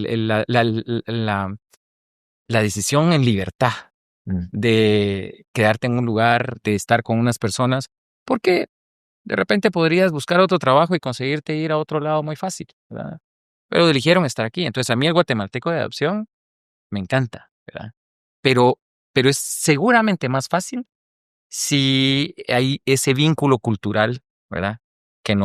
la decisión en libertad de quedarte en un lugar, de estar con unas personas, porque de repente podrías buscar otro trabajo y conseguirte ir a otro lado muy fácil, ¿verdad? Pero eligieron estar aquí. Entonces a mí el guatemalteco de adopción me encanta, ¿verdad? Pero es seguramente más fácil si hay ese vínculo cultural, ¿verdad? Que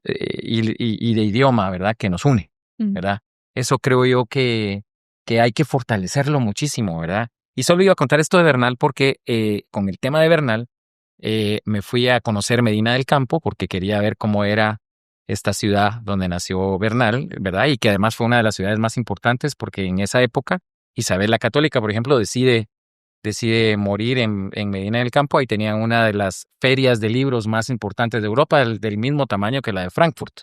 y de idioma, ¿verdad? Que nos une, ¿verdad? Eso creo yo que hay que fortalecerlo muchísimo, ¿verdad? Y solo iba a contar esto de Bernal porque con el tema de Bernal me fui a conocer Medina del Campo porque quería ver cómo era esta ciudad donde nació Bernal, ¿verdad? Y que además fue una de las ciudades más importantes porque en esa época Isabel la Católica, por ejemplo, decide morir en Medina del Campo. Ahí tenían una de las ferias de libros más importantes de Europa, del mismo tamaño que la de Frankfurt.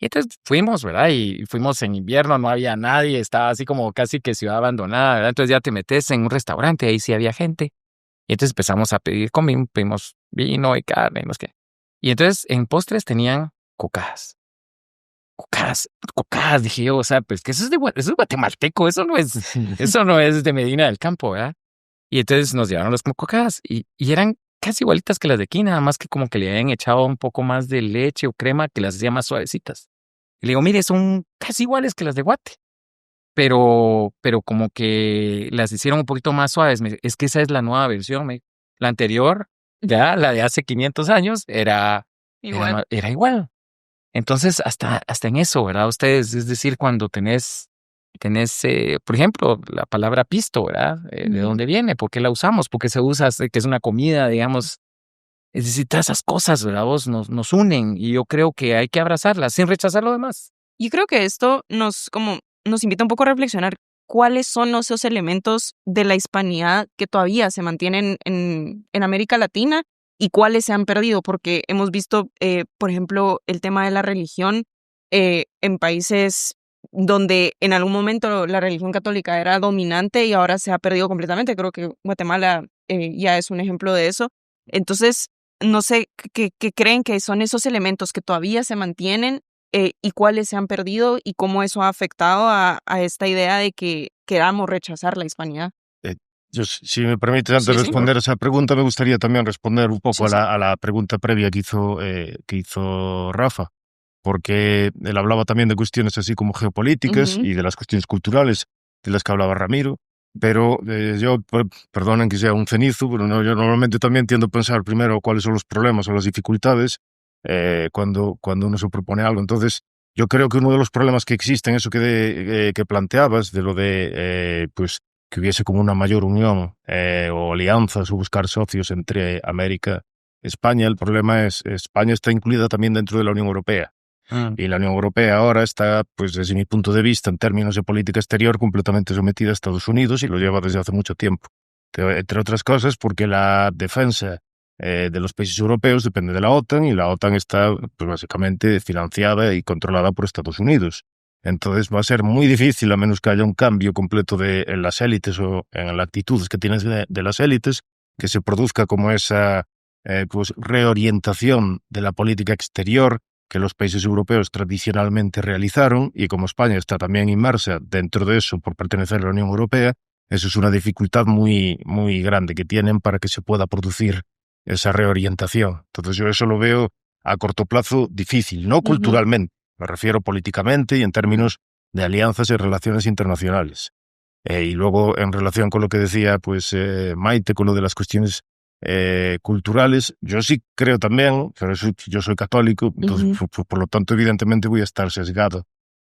Y entonces fuimos, ¿verdad? Y fuimos en invierno, no había nadie, estaba así como casi que ciudad abandonada, ¿verdad? Entonces ya te metes en un restaurante, ahí sí había gente. Y entonces empezamos a pedir comida, pedimos vino y carne, no sé qué. Y entonces en postres tenían cocadas. Cocadas, dije yo, o sea, pues que eso es guatemalteco, eso no es de Medina del Campo, ¿verdad? Y entonces nos llevaron las cocadas y eran casi igualitas que las de aquí, nada más que como que le habían echado un poco más de leche o crema que las hacía más suavecitas. Y le digo, mire, son casi iguales que las de Guate, pero como que las hicieron un poquito más suaves. Es que esa es la nueva versión. La anterior, ya la de hace 500 años, era igual. Entonces, hasta en eso, ¿verdad? Ustedes, es decir, cuando tenés, por ejemplo, la palabra pisto, ¿verdad? ¿De dónde viene? ¿Por qué la usamos? ¿Por qué se usa? Que es una comida, digamos. Es decir, todas esas cosas, ¿verdad? Nos unen y yo creo que hay que abrazarlas sin rechazar lo demás. Yo creo que esto nos invita un poco a reflexionar cuáles son esos elementos de la hispanidad que todavía se mantienen en América Latina y cuáles se han perdido, porque hemos visto, por ejemplo, el tema de la religión en países donde en algún momento la religión católica era dominante y ahora se ha perdido completamente. Creo que Guatemala ya es un ejemplo de eso. Entonces, no sé qué creen que son esos elementos que todavía se mantienen y cuáles se han perdido y cómo eso ha afectado a esta idea de que queramos rechazar la hispanidad. Yo, si me permites, antes de responder esa pregunta, me gustaría también responder un poco a la pregunta previa que hizo Rafa, porque él hablaba también de cuestiones así como geopolíticas y de las cuestiones culturales de las que hablaba Ramiro. Pero yo, perdonen que sea un cenizo, pero no, yo normalmente también tiendo a pensar primero cuáles son los problemas o las dificultades cuando uno se propone algo. Entonces, yo creo que uno de los problemas que existen, eso que planteabas, de lo de pues que hubiese como una mayor unión o alianzas o buscar socios entre América y España, el problema es España está incluida también dentro de la Unión Europea. Y la Unión Europea ahora está, pues desde mi punto de vista, en términos de política exterior, completamente sometida a Estados Unidos y lo lleva desde hace mucho tiempo. Entre otras cosas, porque la defensa de los países europeos depende de la OTAN y la OTAN está, pues básicamente, financiada y controlada por Estados Unidos. Entonces va a ser muy difícil, a menos que haya un cambio completo en las élites o en las actitudes que tienes de las élites, que se produzca como esa pues reorientación de la política exterior que los países europeos tradicionalmente realizaron, y como España está también inmersa dentro de eso por pertenecer a la Unión Europea, eso es una dificultad muy, muy grande que tienen para que se pueda producir esa reorientación. Entonces yo eso lo veo a corto plazo difícil, no culturalmente, me refiero políticamente y en términos de alianzas y relaciones internacionales. Y luego en relación con lo que decía pues Maite, con lo de las cuestiones culturales, yo sí creo también, pero yo soy católico, entonces por lo tanto evidentemente voy a estar sesgado.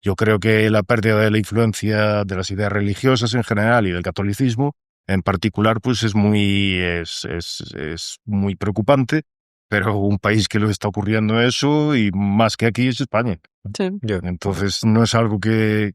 Yo creo que la pérdida de la influencia de las ideas religiosas en general y del catolicismo en particular pues es muy preocupante, pero un país que lo está ocurriendo eso y más que aquí es España. Sí. Entonces no es algo que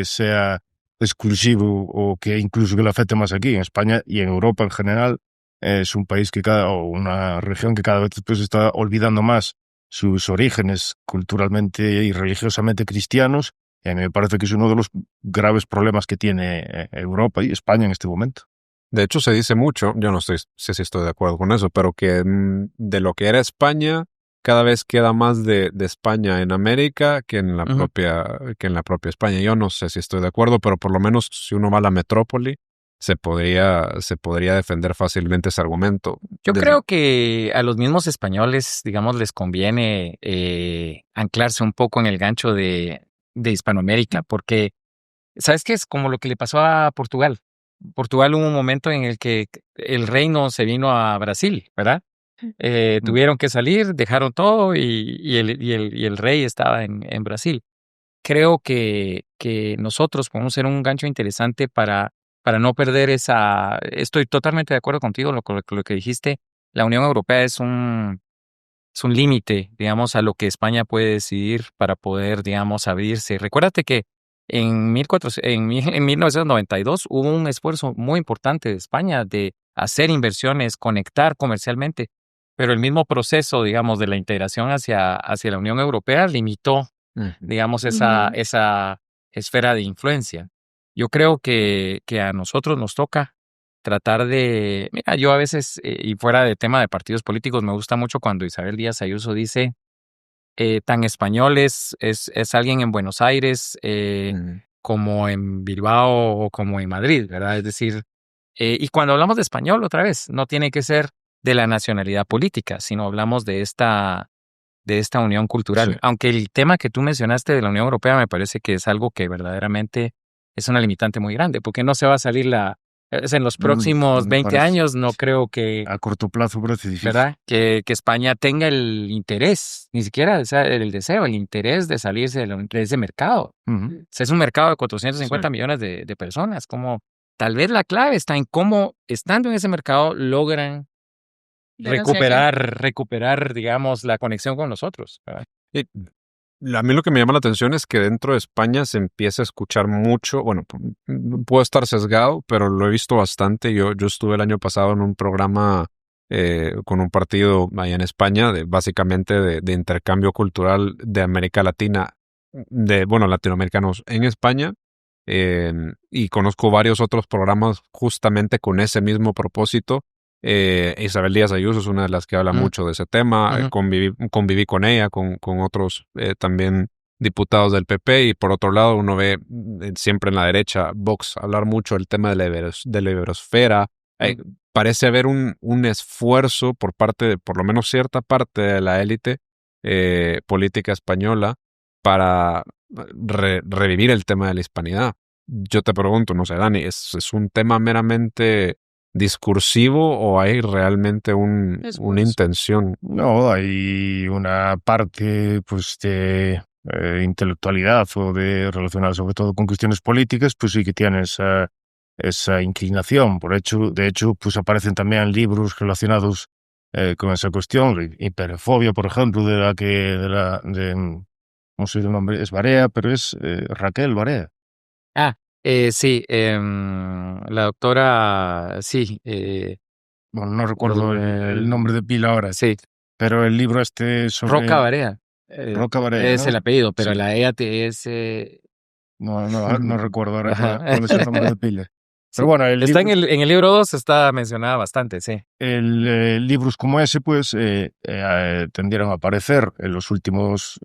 sea exclusivo o que incluso que le afecte más aquí. En España y en Europa en general es un país o una región que cada vez pues, está olvidando más sus orígenes culturalmente y religiosamente cristianos, y a mí me parece que es uno de los graves problemas que tiene Europa y España en este momento. De hecho, se dice mucho, yo no sé si estoy de acuerdo con eso, pero que de lo que era España, cada vez queda más de España en América que en la propia España. Yo no sé si estoy de acuerdo, pero por lo menos si uno va a la metrópoli, se podría defender fácilmente ese argumento. Yo creo que a los mismos españoles, digamos, les conviene anclarse un poco en el gancho de Hispanoamérica, porque, ¿sabes qué? Es como lo que le pasó a Portugal. Portugal hubo un momento en el que el reino se vino a Brasil, ¿verdad? Tuvieron que salir, dejaron todo y el rey estaba en Brasil. Creo que nosotros podemos ser un gancho interesante para no perder esa... Estoy totalmente de acuerdo contigo con lo que dijiste. La Unión Europea es un límite, digamos, a lo que España puede decidir para poder, digamos, abrirse. Recuérdate que en 1992 hubo un esfuerzo muy importante de España de hacer inversiones, conectar comercialmente, pero el mismo proceso, digamos, de la integración hacia la Unión Europea limitó, digamos, esa esfera de influencia. Yo creo que a nosotros nos toca tratar de... Mira, yo a veces, y fuera de tema de partidos políticos, me gusta mucho cuando Isabel Díaz Ayuso dice, tan español es alguien en Buenos Aires como en Bilbao o como en Madrid, ¿verdad? Es decir, y cuando hablamos de español, otra vez, no tiene que ser de la nacionalidad política, sino hablamos de esta unión cultural. Sí. Aunque el tema que tú mencionaste de la Unión Europea me parece que es algo que verdaderamente es una limitante muy grande, porque no se va a salir en los próximos 20 años, no creo que... A corto plazo parece difícil. ¿Verdad? Que España tenga el interés, ni siquiera el deseo, el interés de salirse de ese mercado. O sea, es un mercado de 450 millones de personas. Como tal vez la clave está en cómo, estando en ese mercado, logran recuperar, digamos, la conexión con nosotros, ¿verdad? Y a mí lo que me llama la atención es que dentro de España se empieza a escuchar mucho, bueno, puedo estar sesgado, pero lo he visto bastante. Yo estuve el año pasado en un programa con un partido allá en España, básicamente de intercambio cultural de América Latina, latinoamericanos en España, y conozco varios otros programas justamente con ese mismo propósito. Isabel Díaz Ayuso es una de las que habla mucho de ese tema. Conviví con ella, con otros también diputados del PP, y por otro lado uno ve siempre en la derecha Vox hablar mucho del tema de la iberosfera. Parece haber un esfuerzo por parte de por lo menos cierta parte de la élite política española para revivir el tema de la hispanidad. yo te pregunto, no sé, Dani, ¿es un tema meramente discursivo o hay realmente una intención? No, hay una parte pues de intelectualidad o de relacionada sobre todo con cuestiones políticas, pues sí que tiene esa inclinación. De hecho, pues aparecen también libros relacionados con esa cuestión. Hiperfobia, por ejemplo, no sé el nombre, es Barea, pero es Raquel Barea. Sí, la doctora, sí, Bueno, no recuerdo el nombre de pila ahora, sí, pero el libro sobre Roca Barea. Roca Barea, Es ¿no? el apellido, pero Sí. la ella es... No recuerdo ahora Ajá. cuál es el nombre de pila. Sí. Pero bueno, Está en el libro 2, está mencionada bastante, sí. libros como ese, pues, tendieron a aparecer en los últimos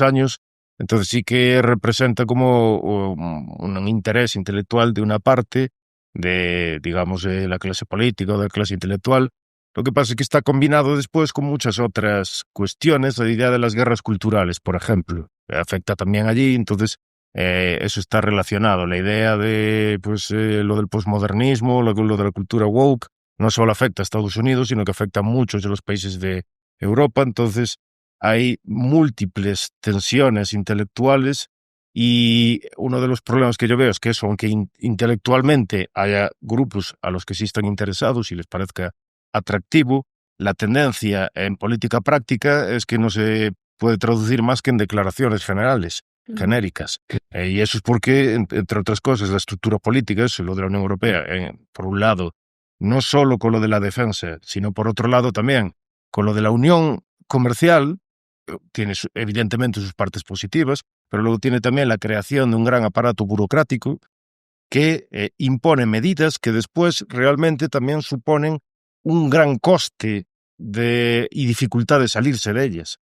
años. Entonces sí que representa como un interés intelectual de una parte de, digamos, de la clase política o de la clase intelectual. Lo que pasa es que está combinado después con muchas otras cuestiones. La idea de las guerras culturales, por ejemplo, afecta también allí. Entonces, eso está relacionado. La idea de pues, lo del posmodernismo, lo de la cultura woke, no solo afecta a Estados Unidos, sino que afecta a muchos de los países de Europa. Entonces, hay múltiples tensiones intelectuales y uno de los problemas que yo veo es que eso, aunque intelectualmente haya grupos a los que sí están interesados y les parezca atractivo, la tendencia en política práctica es que no se puede traducir más que en declaraciones generales, genéricas. Y eso es porque, entre otras cosas, la estructura política, eso, lo de la Unión Europea, por un lado, no solo con lo de la defensa, sino por otro lado también con lo de la unión comercial, tiene evidentemente sus partes positivas, pero luego tiene también la creación de un gran aparato burocrático que impone medidas que después realmente también suponen un gran coste y dificultad de salirse de ellas.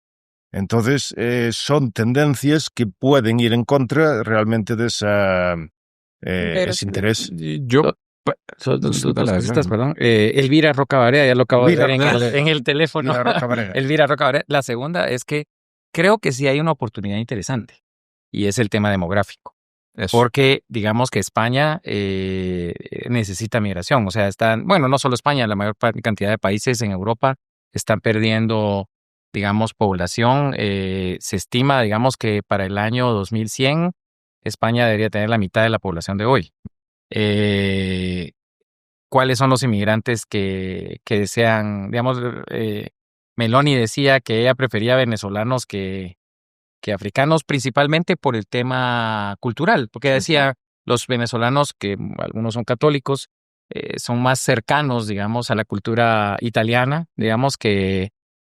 Entonces, son tendencias que pueden ir en contra realmente de ese interés. Yo, Dos cositas, perdón. Elvira Roca Barea, ya lo acabo de ver en el teléfono. Elvira Roca Barea. Elvira Roca Barea. La segunda es que creo que sí hay una oportunidad interesante y es el tema demográfico. Porque digamos que España necesita migración. O sea, bueno, no solo España, la mayor cantidad de países en Europa están perdiendo, digamos, población. Se estima, digamos, que para el año 2100 España debería tener la mitad de la población de hoy. ¿Cuáles son los inmigrantes que desean? Digamos, Meloni decía que ella prefería venezolanos que africanos, principalmente por el tema cultural, porque decía los venezolanos, que algunos son católicos, son más cercanos, digamos, a la cultura italiana, digamos, que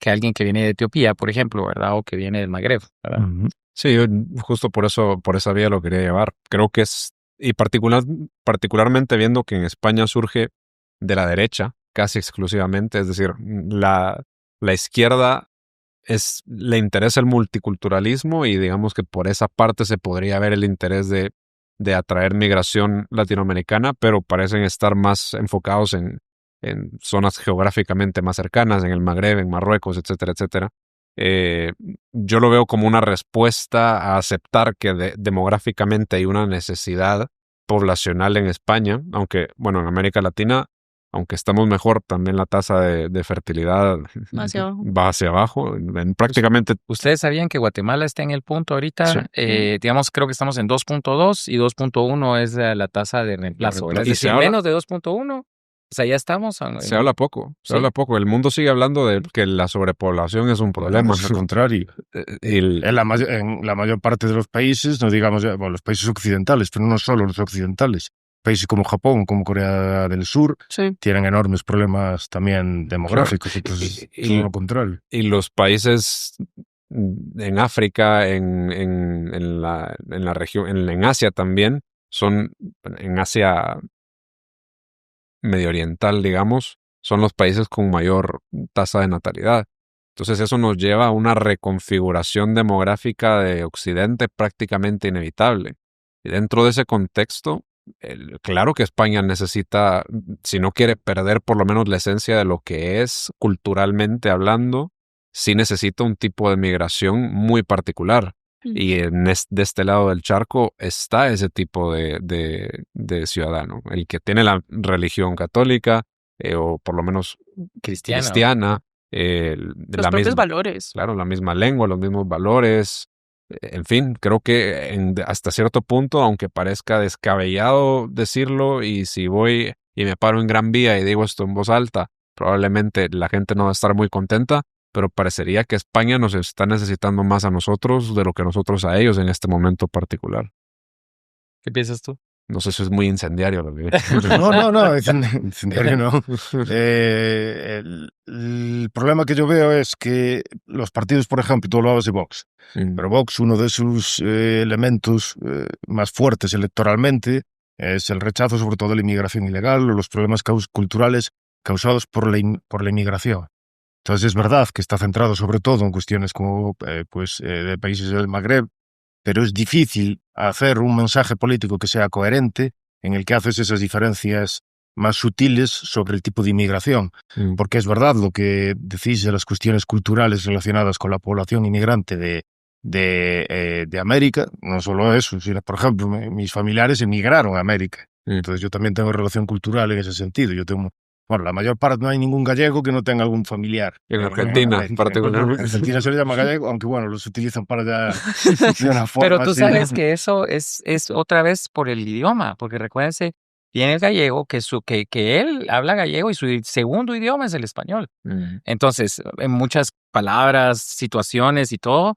alguien que viene de Etiopía, por ejemplo, ¿verdad? O que viene del Magreb, ¿verdad? Sí, yo justo por esa vía lo quería llevar. Creo que y particularmente viendo que en España surge de la derecha, casi exclusivamente, es decir, la izquierda le interesa el multiculturalismo y digamos que por esa parte se podría ver el interés de atraer migración latinoamericana, pero parecen estar más enfocados en zonas geográficamente más cercanas, en el Magreb, en Marruecos, etcétera, etcétera. Yo lo veo como una respuesta a aceptar que demográficamente hay una necesidad poblacional en España, aunque, bueno, en América Latina, aunque estamos mejor, también la tasa de fertilidad va hacia abajo. Prácticamente. ¿Ustedes sabían que Guatemala está en el punto ahorita? Sí. Digamos, creo que estamos en 2.2 y 2.1 es la tasa de reemplazo. Es decir, menos de 2.1. O sea, ya estamos. Se habla poco, habla poco. El mundo sigue hablando de que la sobrepoblación es un problema. Al contrario. En la mayor parte de los países, no digamos los países occidentales, pero no solo los occidentales. Países como Japón, como Corea del Sur, tienen enormes problemas también demográficos. Entonces, todo lo contrario. Y los países en África, en la región, en Asia también, en Asia medio oriental, digamos, son los países con mayor tasa de natalidad. Entonces eso nos lleva a una reconfiguración demográfica de Occidente prácticamente inevitable. Y dentro de ese contexto, claro que España necesita, si no quiere perder por lo menos la esencia de lo que es culturalmente hablando, sí necesita un tipo de migración muy particular. Y de este lado del charco está ese tipo de ciudadano, el que tiene la religión católica o por lo menos cristiana, Los propios valores. claro, la misma lengua, los mismos valores. En fin, creo que hasta cierto punto, aunque parezca descabellado decirlo, y si voy y me paro en Gran Vía y digo esto en voz alta, probablemente la gente no va a estar muy contenta, pero parecería que España nos está necesitando más a nosotros de lo que nosotros a ellos en este momento particular. ¿Qué piensas tú? No sé si es muy incendiario lo que No, incendiario no. El problema que yo veo es que los partidos, por ejemplo, tú hablabas de Vox, pero Vox, uno de sus elementos más fuertes electoralmente es el rechazo sobre todo de la inmigración ilegal o los problemas culturales causados por la inmigración. Entonces es verdad que está centrado sobre todo en cuestiones como de países del Magreb, pero es difícil hacer un mensaje político que sea coherente en el que haces esas diferencias más sutiles sobre el tipo de inmigración. Porque es verdad lo que decís de las cuestiones culturales relacionadas con la población inmigrante de América, no solo eso, sino, por ejemplo, mis familiares emigraron a América. Entonces yo también tengo relación cultural en ese sentido. Yo tengo... Bueno, la mayor parte no hay ningún gallego que no tenga algún familiar. En Argentina, particularmente. En Argentina se le llama gallego, aunque bueno, los utilizan para ya de una forma. Pero tú así. sabes que eso es otra vez por el idioma, porque recuérdense, tiene el gallego que él habla gallego y su segundo idioma es el español. Entonces, en muchas palabras, situaciones y todo,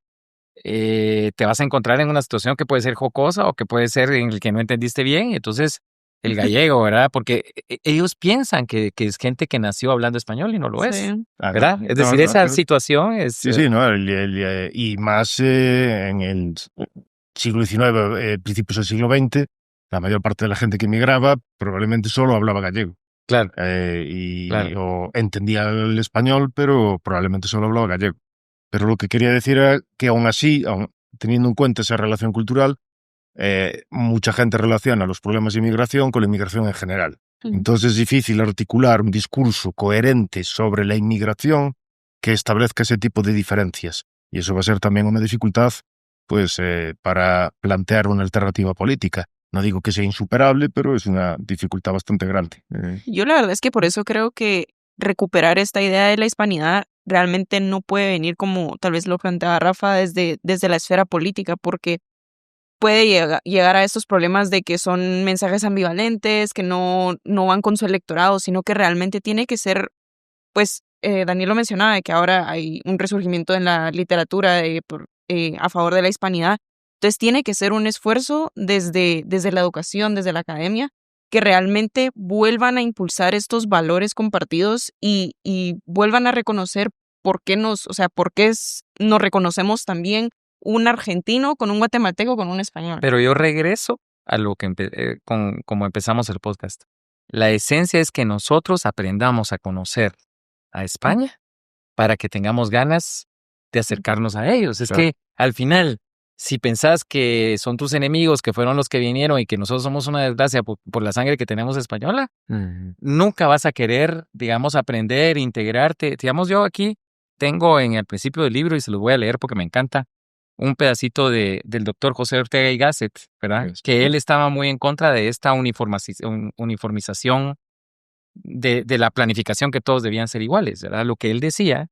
te vas a encontrar en una situación que puede ser jocosa o que puede ser en el que no entendiste bien. Entonces, el gallego, ¿verdad? Porque ellos piensan que es gente que nació hablando español y no lo es, ¿verdad? Es decir, esa situación es... Sí, ¿no? Y más en el siglo XIX, principios del siglo XX, la mayor parte de la gente que emigraba probablemente solo hablaba gallego. Claro. O entendía el español, pero probablemente solo hablaba gallego. Pero lo que quería decir era que aún así, teniendo en cuenta esa relación cultural, mucha gente relaciona los problemas de inmigración con la inmigración en general. Entonces es difícil articular un discurso coherente sobre la inmigración que establezca ese tipo de diferencias. Y eso va a ser también una dificultad para plantear una alternativa política. No digo que sea insuperable, pero es una dificultad bastante grande. Yo la verdad es que por eso creo que recuperar esta idea de la hispanidad realmente no puede venir como tal vez lo planteaba Rafa desde la esfera política, porque puede llegar a estos problemas de que son mensajes ambivalentes, que no van con su electorado, sino que realmente tiene que ser, pues, Daniel lo mencionaba, de que ahora hay un resurgimiento en la literatura a favor de la hispanidad. Entonces tiene que ser un esfuerzo desde la educación, desde la academia, que realmente vuelvan a impulsar estos valores compartidos y vuelvan a reconocer por qué nos reconocemos también un argentino con un guatemalteco con un español. Pero yo regreso a lo que como empezamos el podcast. La esencia es que nosotros aprendamos a conocer a España para que tengamos ganas de acercarnos a ellos. Es que al final, si pensás que son tus enemigos, que fueron los que vinieron y que nosotros somos una desgracia por la sangre que tenemos española, nunca vas a querer, digamos, aprender, integrarte. Digamos, yo aquí tengo en el principio del libro, y se los voy a leer porque me encanta, un pedacito del doctor José Ortega y Gasset, ¿verdad? Que él estaba muy en contra de esta uniformización de la planificación, que todos debían ser iguales, ¿verdad? Lo que él decía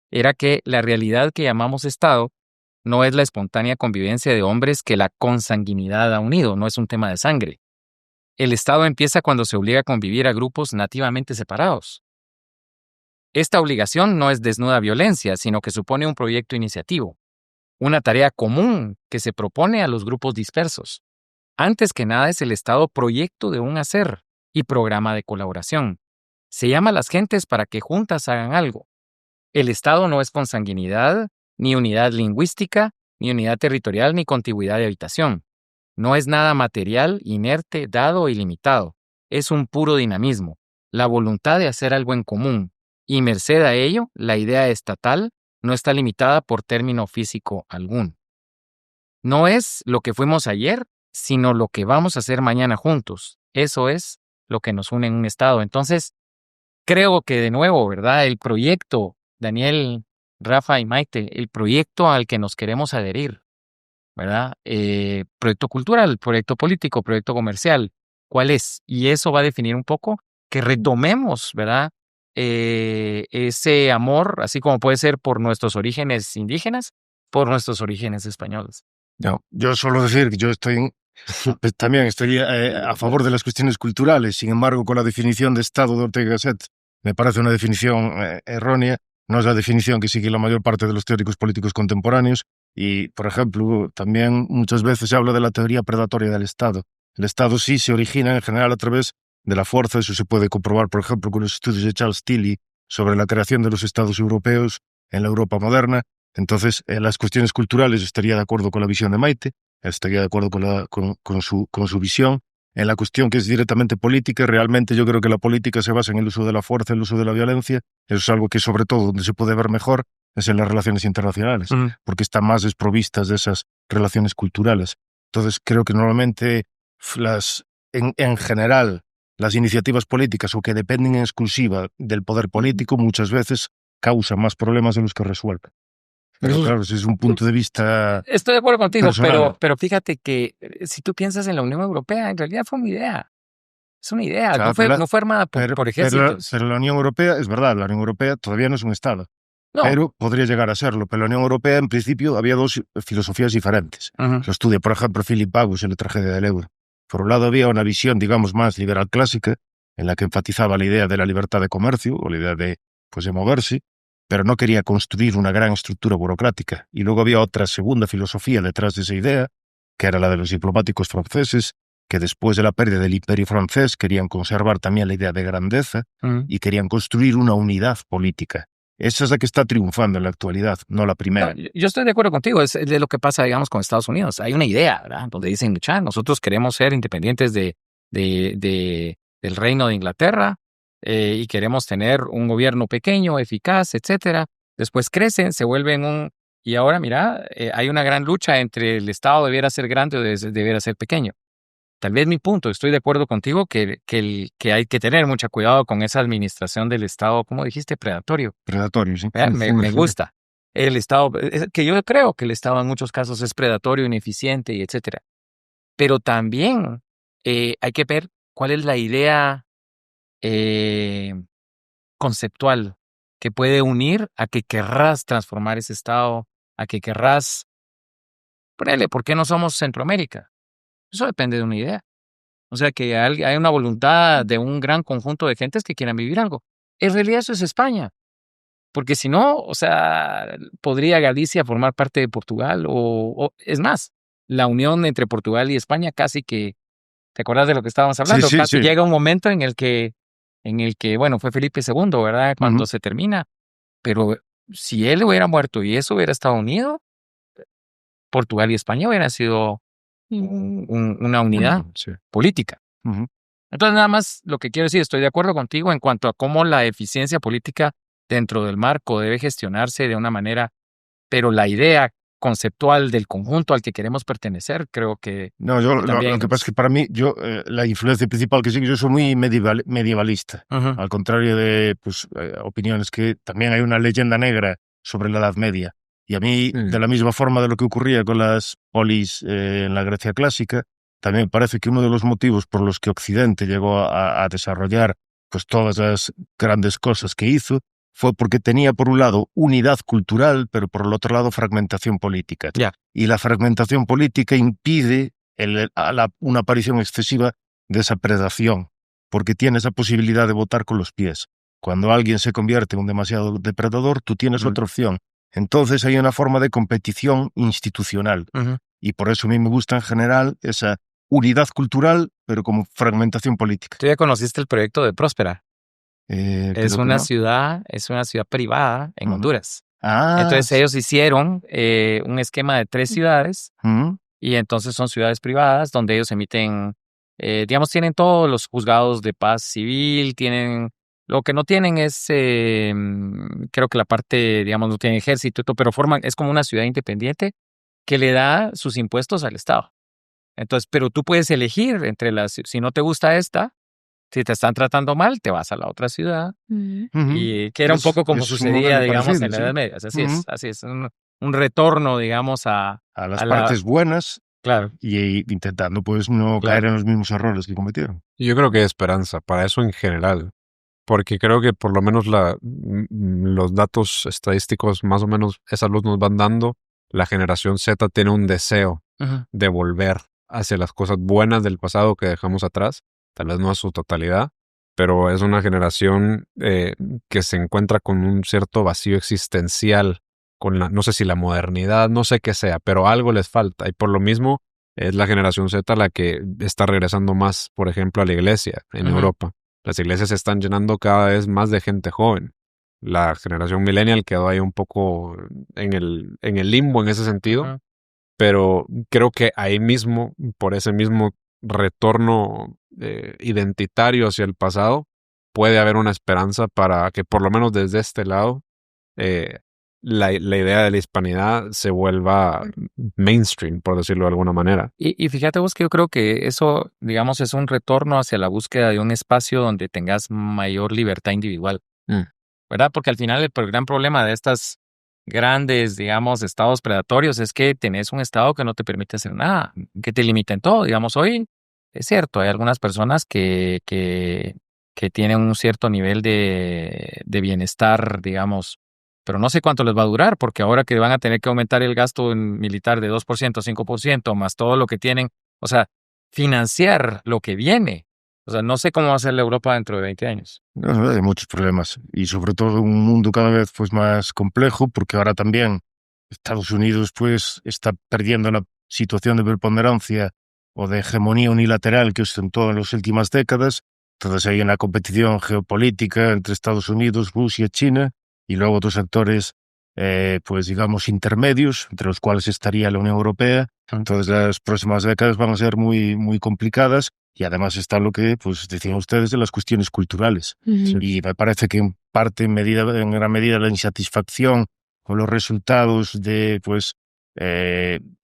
era que la realidad que llamamos Estado no es la espontánea convivencia de hombres que la consanguinidad ha unido, no es un tema de sangre. El Estado empieza cuando se obliga a convivir a grupos nativamente separados. Esta obligación no es desnuda violencia, sino que supone un proyecto iniciativo, una tarea común que se propone a los grupos dispersos. Antes que nada es el Estado proyecto de un hacer y programa de colaboración. Se llama a las gentes para que juntas hagan algo. El Estado no es consanguinidad, ni unidad lingüística, ni unidad territorial, ni contigüidad de habitación. No es nada material, inerte, dado o ilimitado. Es un puro dinamismo, la voluntad de hacer algo en común. Y merced a ello, la idea estatal no está limitada por término físico alguno. No es lo que fuimos ayer, sino lo que vamos a hacer mañana juntos. Eso es lo que nos une en un Estado. Entonces, creo que de nuevo, ¿verdad? El proyecto, Daniel, Rafa y Maite, el proyecto al que nos queremos adherir ¿verdad? Proyecto cultural, proyecto político, proyecto comercial. ¿Cuál es? Y eso va a definir un poco que retomemos, ¿verdad? Ese amor, así como puede ser por nuestros orígenes indígenas, por nuestros orígenes españoles. No, yo suelo decir que yo también estoy a favor de las cuestiones culturales. Sin embargo, con la definición de Estado de Ortega y Gasset, me parece una definición errónea. No es la definición que sigue la mayor parte de los teóricos políticos contemporáneos. Y, por ejemplo, también muchas veces se habla de la teoría predatoria del Estado. El Estado sí se origina en general a través de la fuerza. Eso se puede comprobar, por ejemplo, con los estudios de Charles Tilly sobre la creación de los Estados europeos en la Europa moderna. Entonces, en las cuestiones culturales estaría de acuerdo con la visión de Maite, estaría de acuerdo con su visión. En la cuestión que es directamente política, realmente yo creo que la política se basa en el uso de la fuerza, el uso de la violencia. Eso es algo que, sobre todo, donde se puede ver mejor es en las relaciones internacionales, porque están más desprovistas de esas relaciones culturales. Entonces, creo que normalmente en general, las iniciativas políticas o que dependen en exclusiva del poder político muchas veces causan más problemas de los que resuelven. Pero claro, ese es un punto de vista. Estoy de acuerdo contigo, personal. pero fíjate que si tú piensas en la Unión Europea, en realidad fue una idea. Es una idea, Claro, no fue armada por ejércitos. Pero la Unión Europea, es verdad, la Unión Europea todavía no es un Estado. No. Pero podría llegar a serlo. Pero la Unión Europea, en principio, había dos filosofías diferentes. Lo estudia, por ejemplo, Philip Bagus en La tragedia del euro. Por un lado, había una visión, digamos, más liberal clásica, en la que enfatizaba la idea de la libertad de comercio, o la idea de moverse, pero no quería construir una gran estructura burocrática. Y luego había otra segunda filosofía detrás de esa idea, que era la de los diplomáticos franceses, que después de la pérdida del Imperio francés querían conservar también la idea de grandeza y querían construir una unidad política. Esa es la que está triunfando en la actualidad, no la primera. No, yo estoy de acuerdo contigo, es de lo que pasa, digamos, con Estados Unidos. Hay una idea, ¿verdad? Donde dicen, nosotros queremos ser independientes del Reino de Inglaterra y queremos tener un gobierno pequeño, eficaz, etcétera. Después crecen, se vuelven y ahora, hay una gran lucha entre el Estado debiera ser grande o debiera ser pequeño. Tal vez mi punto, estoy de acuerdo contigo que hay que tener mucho cuidado con esa administración del Estado, ¿cómo dijiste? Predatorio. Predatorio, sí. Me gusta. El Estado, que yo creo que el Estado en muchos casos es predatorio, ineficiente y etcétera. Pero también hay que ver cuál es la idea conceptual que puede unir a que querrás transformar ese Estado, a que querrás ponerle, ¿por qué no somos Centroamérica? Eso depende de una idea. O sea, que hay una voluntad de un gran conjunto de gentes que quieran vivir algo. En realidad eso es España. Porque si no, o sea, podría Galicia formar parte de Portugal o es más, la unión entre Portugal y España casi que, ¿te acuerdas de lo que estábamos hablando? Sí, Casi sí. llega un momento en el que, bueno, fue Felipe II, ¿verdad? Cuando se termina. Pero si él hubiera muerto y eso hubiera estado unido, Portugal y España hubieran sido una unidad política. Entonces, nada más lo que quiero decir, estoy de acuerdo contigo en cuanto a cómo la eficiencia política dentro del marco debe gestionarse de una manera, pero la idea conceptual del conjunto al que queremos pertenecer, creo que... No, lo que pasa es que para mí, la influencia principal que sigo, yo soy muy medievalista, al contrario de opiniones que también hay una leyenda negra sobre la Edad Media. Y a mí, de la misma forma de lo que ocurría con las polis en la Grecia clásica, también me parece que uno de los motivos por los que Occidente llegó a desarrollar todas las grandes cosas que hizo fue porque tenía, por un lado, unidad cultural, pero por el otro lado, fragmentación política. Y la fragmentación política impide una aparición excesiva de esa predación, porque tiene esa posibilidad de votar con los pies. Cuando alguien se convierte en un demasiado depredador, tú tienes otra opción. Entonces hay una forma de competición institucional. Y por eso a mí me gusta en general esa unidad cultural, pero como fragmentación política. ¿Tú ya conociste el proyecto de Próspera? Es una no. ciudad privada en Honduras. Ah, entonces ellos hicieron un esquema de 3 ciudades y entonces son ciudades privadas donde ellos emiten, tienen todos los juzgados de paz civil, lo que no tienen es, creo que la parte, no tiene ejército, pero es como una ciudad independiente que le da sus impuestos al Estado. Entonces, pero tú puedes elegir si no te gusta esta, si te están tratando mal, te vas a la otra ciudad. Y que era un poco como sucedía, en la Edad Media. Así es. un retorno, digamos, a las a la- partes buenas Claro. y intentando pues no caer en los mismos errores que cometieron. Yo creo que hay esperanza para eso en general, porque creo que por lo menos los datos estadísticos más o menos esa luz nos van dando. La generación Z tiene un deseo Ujú. de volver hacia las cosas buenas del pasado que dejamos atrás, tal vez no a su totalidad, pero es una generación que se encuentra con un cierto vacío existencial, no sé si la modernidad, no sé qué sea, pero algo les falta, y por lo mismo es la generación Z la que está regresando más, por ejemplo, a la iglesia en Ujú. Europa. Las iglesias se están llenando cada vez más de gente joven. La generación millennial quedó ahí un poco en el limbo en ese sentido, Ujú. pero creo que ahí mismo, por ese mismo retorno identitario hacia el pasado, puede haber una esperanza para que por lo menos desde este lado eh, la idea de la hispanidad se vuelva mainstream, por decirlo de alguna manera. Y fíjate vos que yo creo que eso, digamos, es un retorno hacia la búsqueda de un espacio donde tengas mayor libertad individual, ¿verdad? Porque al final el gran problema de estas grandes, digamos, estados predatorios es que tenés un estado que no te permite hacer nada, que te limita en todo. Digamos, hoy es cierto, hay algunas personas que tienen un cierto nivel de bienestar, digamos, pero no sé cuánto les va a durar, porque ahora que van a tener que aumentar el gasto militar de 2%, 5%, más todo lo que tienen, o sea, financiar lo que viene. O sea, no sé cómo va a ser la Europa dentro de 20 años. No, hay muchos problemas y sobre todo un mundo cada vez pues más complejo, porque ahora también Estados Unidos pues está perdiendo la situación de preponderancia o de hegemonía unilateral que ostentó en las últimas décadas. Entonces hay una competición geopolítica entre Estados Unidos, Rusia, China y luego otros actores pues digamos intermedios, entre los cuales estaría la Unión Europea. Entonces las próximas décadas van a ser muy, muy complicadas. Y además está lo que pues decían ustedes de las cuestiones culturales. Ujú. Y me parece que en gran medida la insatisfacción con los resultados de pues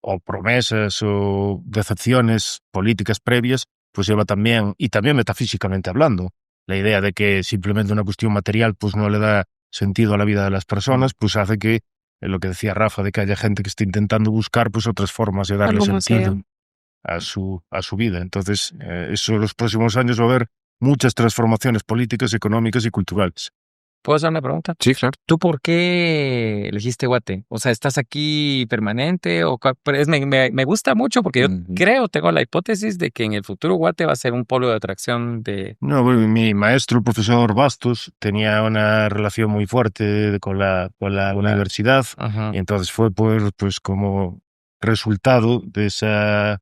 o promesas o decepciones políticas previas, pues lleva también, y también metafísicamente hablando, la idea de que simplemente una cuestión material pues no le da sentido a la vida de las personas, pues hace que lo que decía Rafa, de que haya gente que esté intentando buscar pues otras formas de darle Algo más sentido allá. a su vida. Entonces, eso en los próximos años va a haber muchas transformaciones políticas, económicas y culturales. ¿Puedo hacer una pregunta? Sí, claro. ¿Tú por qué elegiste Guate? O sea, ¿estás aquí permanente? Me gusta mucho porque yo tengo la hipótesis de que en el futuro Guate va a ser un polo de atracción de... No, bueno, mi maestro, el profesor Bastos, tenía una relación muy fuerte con la universidad, Ajá. y entonces fue pues como resultado de esa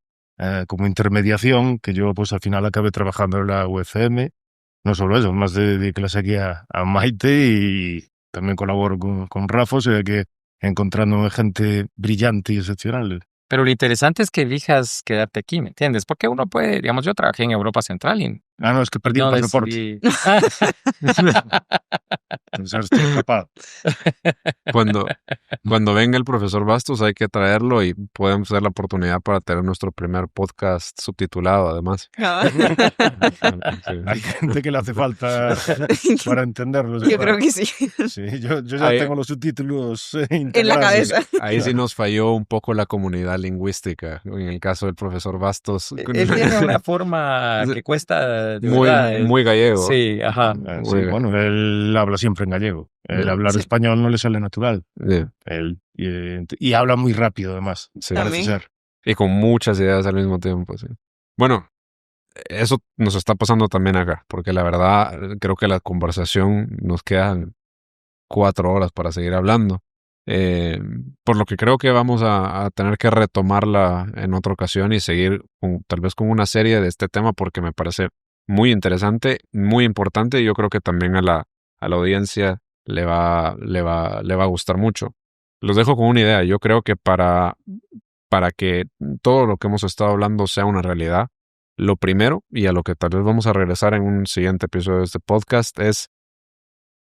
como intermediación que yo pues al final acabé trabajando en la UFM. No solo eso, más de que la seguí a Maite y también colaboro con Rafa, o sea que encontrando gente brillante y excepcional. Pero lo interesante es que elijas quedarte aquí, ¿me entiendes? Porque uno puede, digamos, yo trabajé en Europa Central y Ah, no, es que perdí el pasaporte. decidí... Entonces ahora estoy escapado. Cuando venga el profesor Bastos hay que traerlo y podemos dar la oportunidad para tener nuestro primer podcast subtitulado, además. Hay gente que le hace falta para entenderlo. Yo creo que sí. Sí, yo ya Ahí- tengo los subtítulos En la cabeza. Ahí sí nos falló un poco la comunidad lingüística. En el caso del profesor Bastos, Él tiene una forma que cuesta de muy, verdad. muy gallego. Sí, ajá. Sí, bueno, él habla siempre en gallego. El hablar Sí. español no le sale natural. Sí, Y habla muy rápido, además. sí. Parece También. ser. Y con muchas ideas al mismo tiempo, sí. Bueno, eso nos está pasando también acá, porque la verdad creo que la conversación nos quedan 4 horas para seguir hablando. Por lo que creo que vamos a tener que retomarla en otra ocasión y seguir tal vez con una serie de este tema porque me parece muy interesante, muy importante y yo creo que también a la audiencia le va a gustar mucho. Los dejo con una idea. Yo creo que para que todo lo que hemos estado hablando sea una realidad, lo primero, y a lo que tal vez vamos a regresar en un siguiente episodio de este podcast, es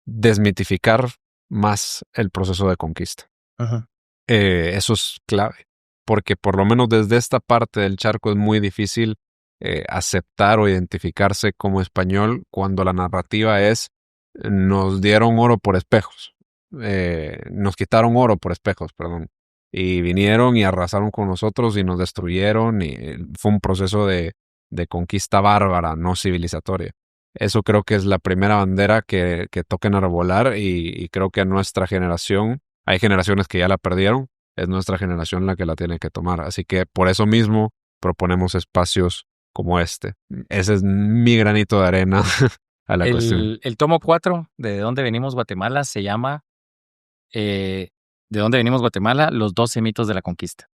desmitificar más el proceso de conquista. Ajá. Eso es clave, porque por lo menos desde esta parte del charco es muy difícil aceptar o identificarse como español cuando la narrativa es nos dieron oro por espejos. nos quitaron oro por espejos, perdón. Y vinieron y arrasaron con nosotros y nos destruyeron. Y fue un proceso de conquista bárbara, no civilizatoria. Eso creo que es la primera bandera que toquen arbolar y creo que a nuestra generación, hay generaciones que ya la perdieron, es nuestra generación la que la tiene que tomar. Así que por eso mismo proponemos espacios como este. Ese es mi granito de arena a la cuestión. El tomo 4 de dónde venimos Guatemala se llama de dónde venimos Guatemala, los 12 mitos de la conquista.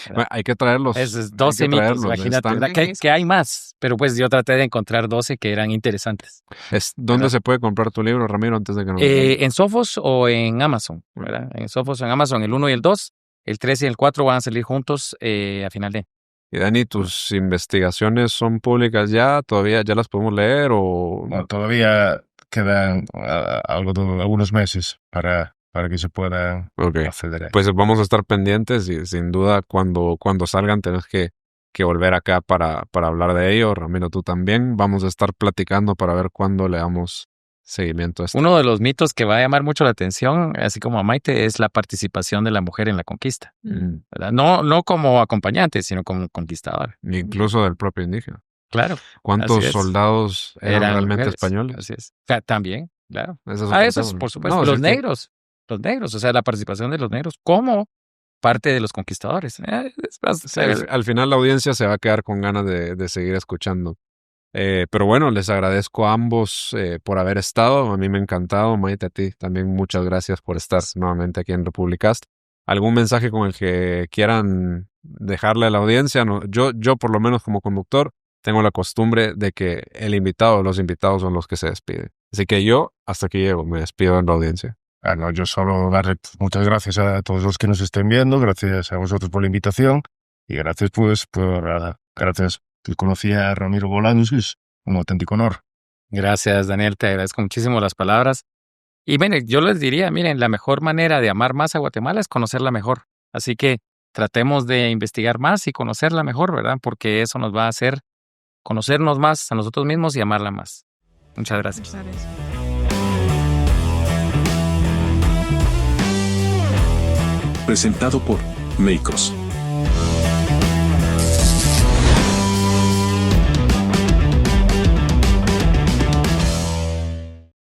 Bueno, hay que traerlos. Es 12 mitos, imagínate. ¿Verdad? Que hay más, pero pues yo traté de encontrar 12 que eran interesantes. ¿Dónde ¿verdad? se puede comprar tu libro, Ramiro, antes de que nos... En Sophos o en Amazon, ¿verdad? En Sophos o en Amazon, el 1 y el 2, el 3 y el 4 van a salir juntos a final de... Y Dani, ¿tus investigaciones son públicas ya? ¿Todavía ya las podemos leer o...? No, todavía quedan algunos meses para que se pueda acceder a ello. Pues vamos a estar pendientes y sin duda cuando salgan tenés que volver acá para hablar de ello. Ramiro, tú también. Vamos a estar platicando para ver cuándo le damos seguimiento a esto. Uno de los mitos que va a llamar mucho la atención, así como a Maite, es la participación de la mujer en la conquista. ¿Verdad? No como acompañante, sino como conquistadora. Incluso del propio indígena. Claro. ¿Cuántos soldados eran realmente mujeres, españoles? Así es. También, claro. Eso es por supuesto. Los negros, o sea, la participación de los negros como parte de los conquistadores. Al final la audiencia se va a quedar con ganas de seguir escuchando. Pero bueno, les agradezco a ambos por haber estado. A mí me ha encantado. Maite, a ti también muchas gracias por estar nuevamente aquí en Republicast. ¿Algún mensaje con el que quieran dejarle a la audiencia? No, yo por lo menos como conductor tengo la costumbre de que los invitados son los que se despiden. Así que yo, hasta aquí llego, me despido en la audiencia. No, yo solo darle muchas gracias a todos los que nos estén viendo, gracias a vosotros por la invitación y gracias gracias. Conocí a Ramiro Bolaños, es un auténtico honor. Gracias, Daniel, te agradezco muchísimo las palabras. Y miren, yo les diría, miren, la mejor manera de amar más a Guatemala es conocerla mejor. Así que tratemos de investigar más y conocerla mejor, ¿verdad? Porque eso nos va a hacer conocernos más a nosotros mismos y amarla más. Muchas gracias. Muchas gracias. Presentado por Meikos.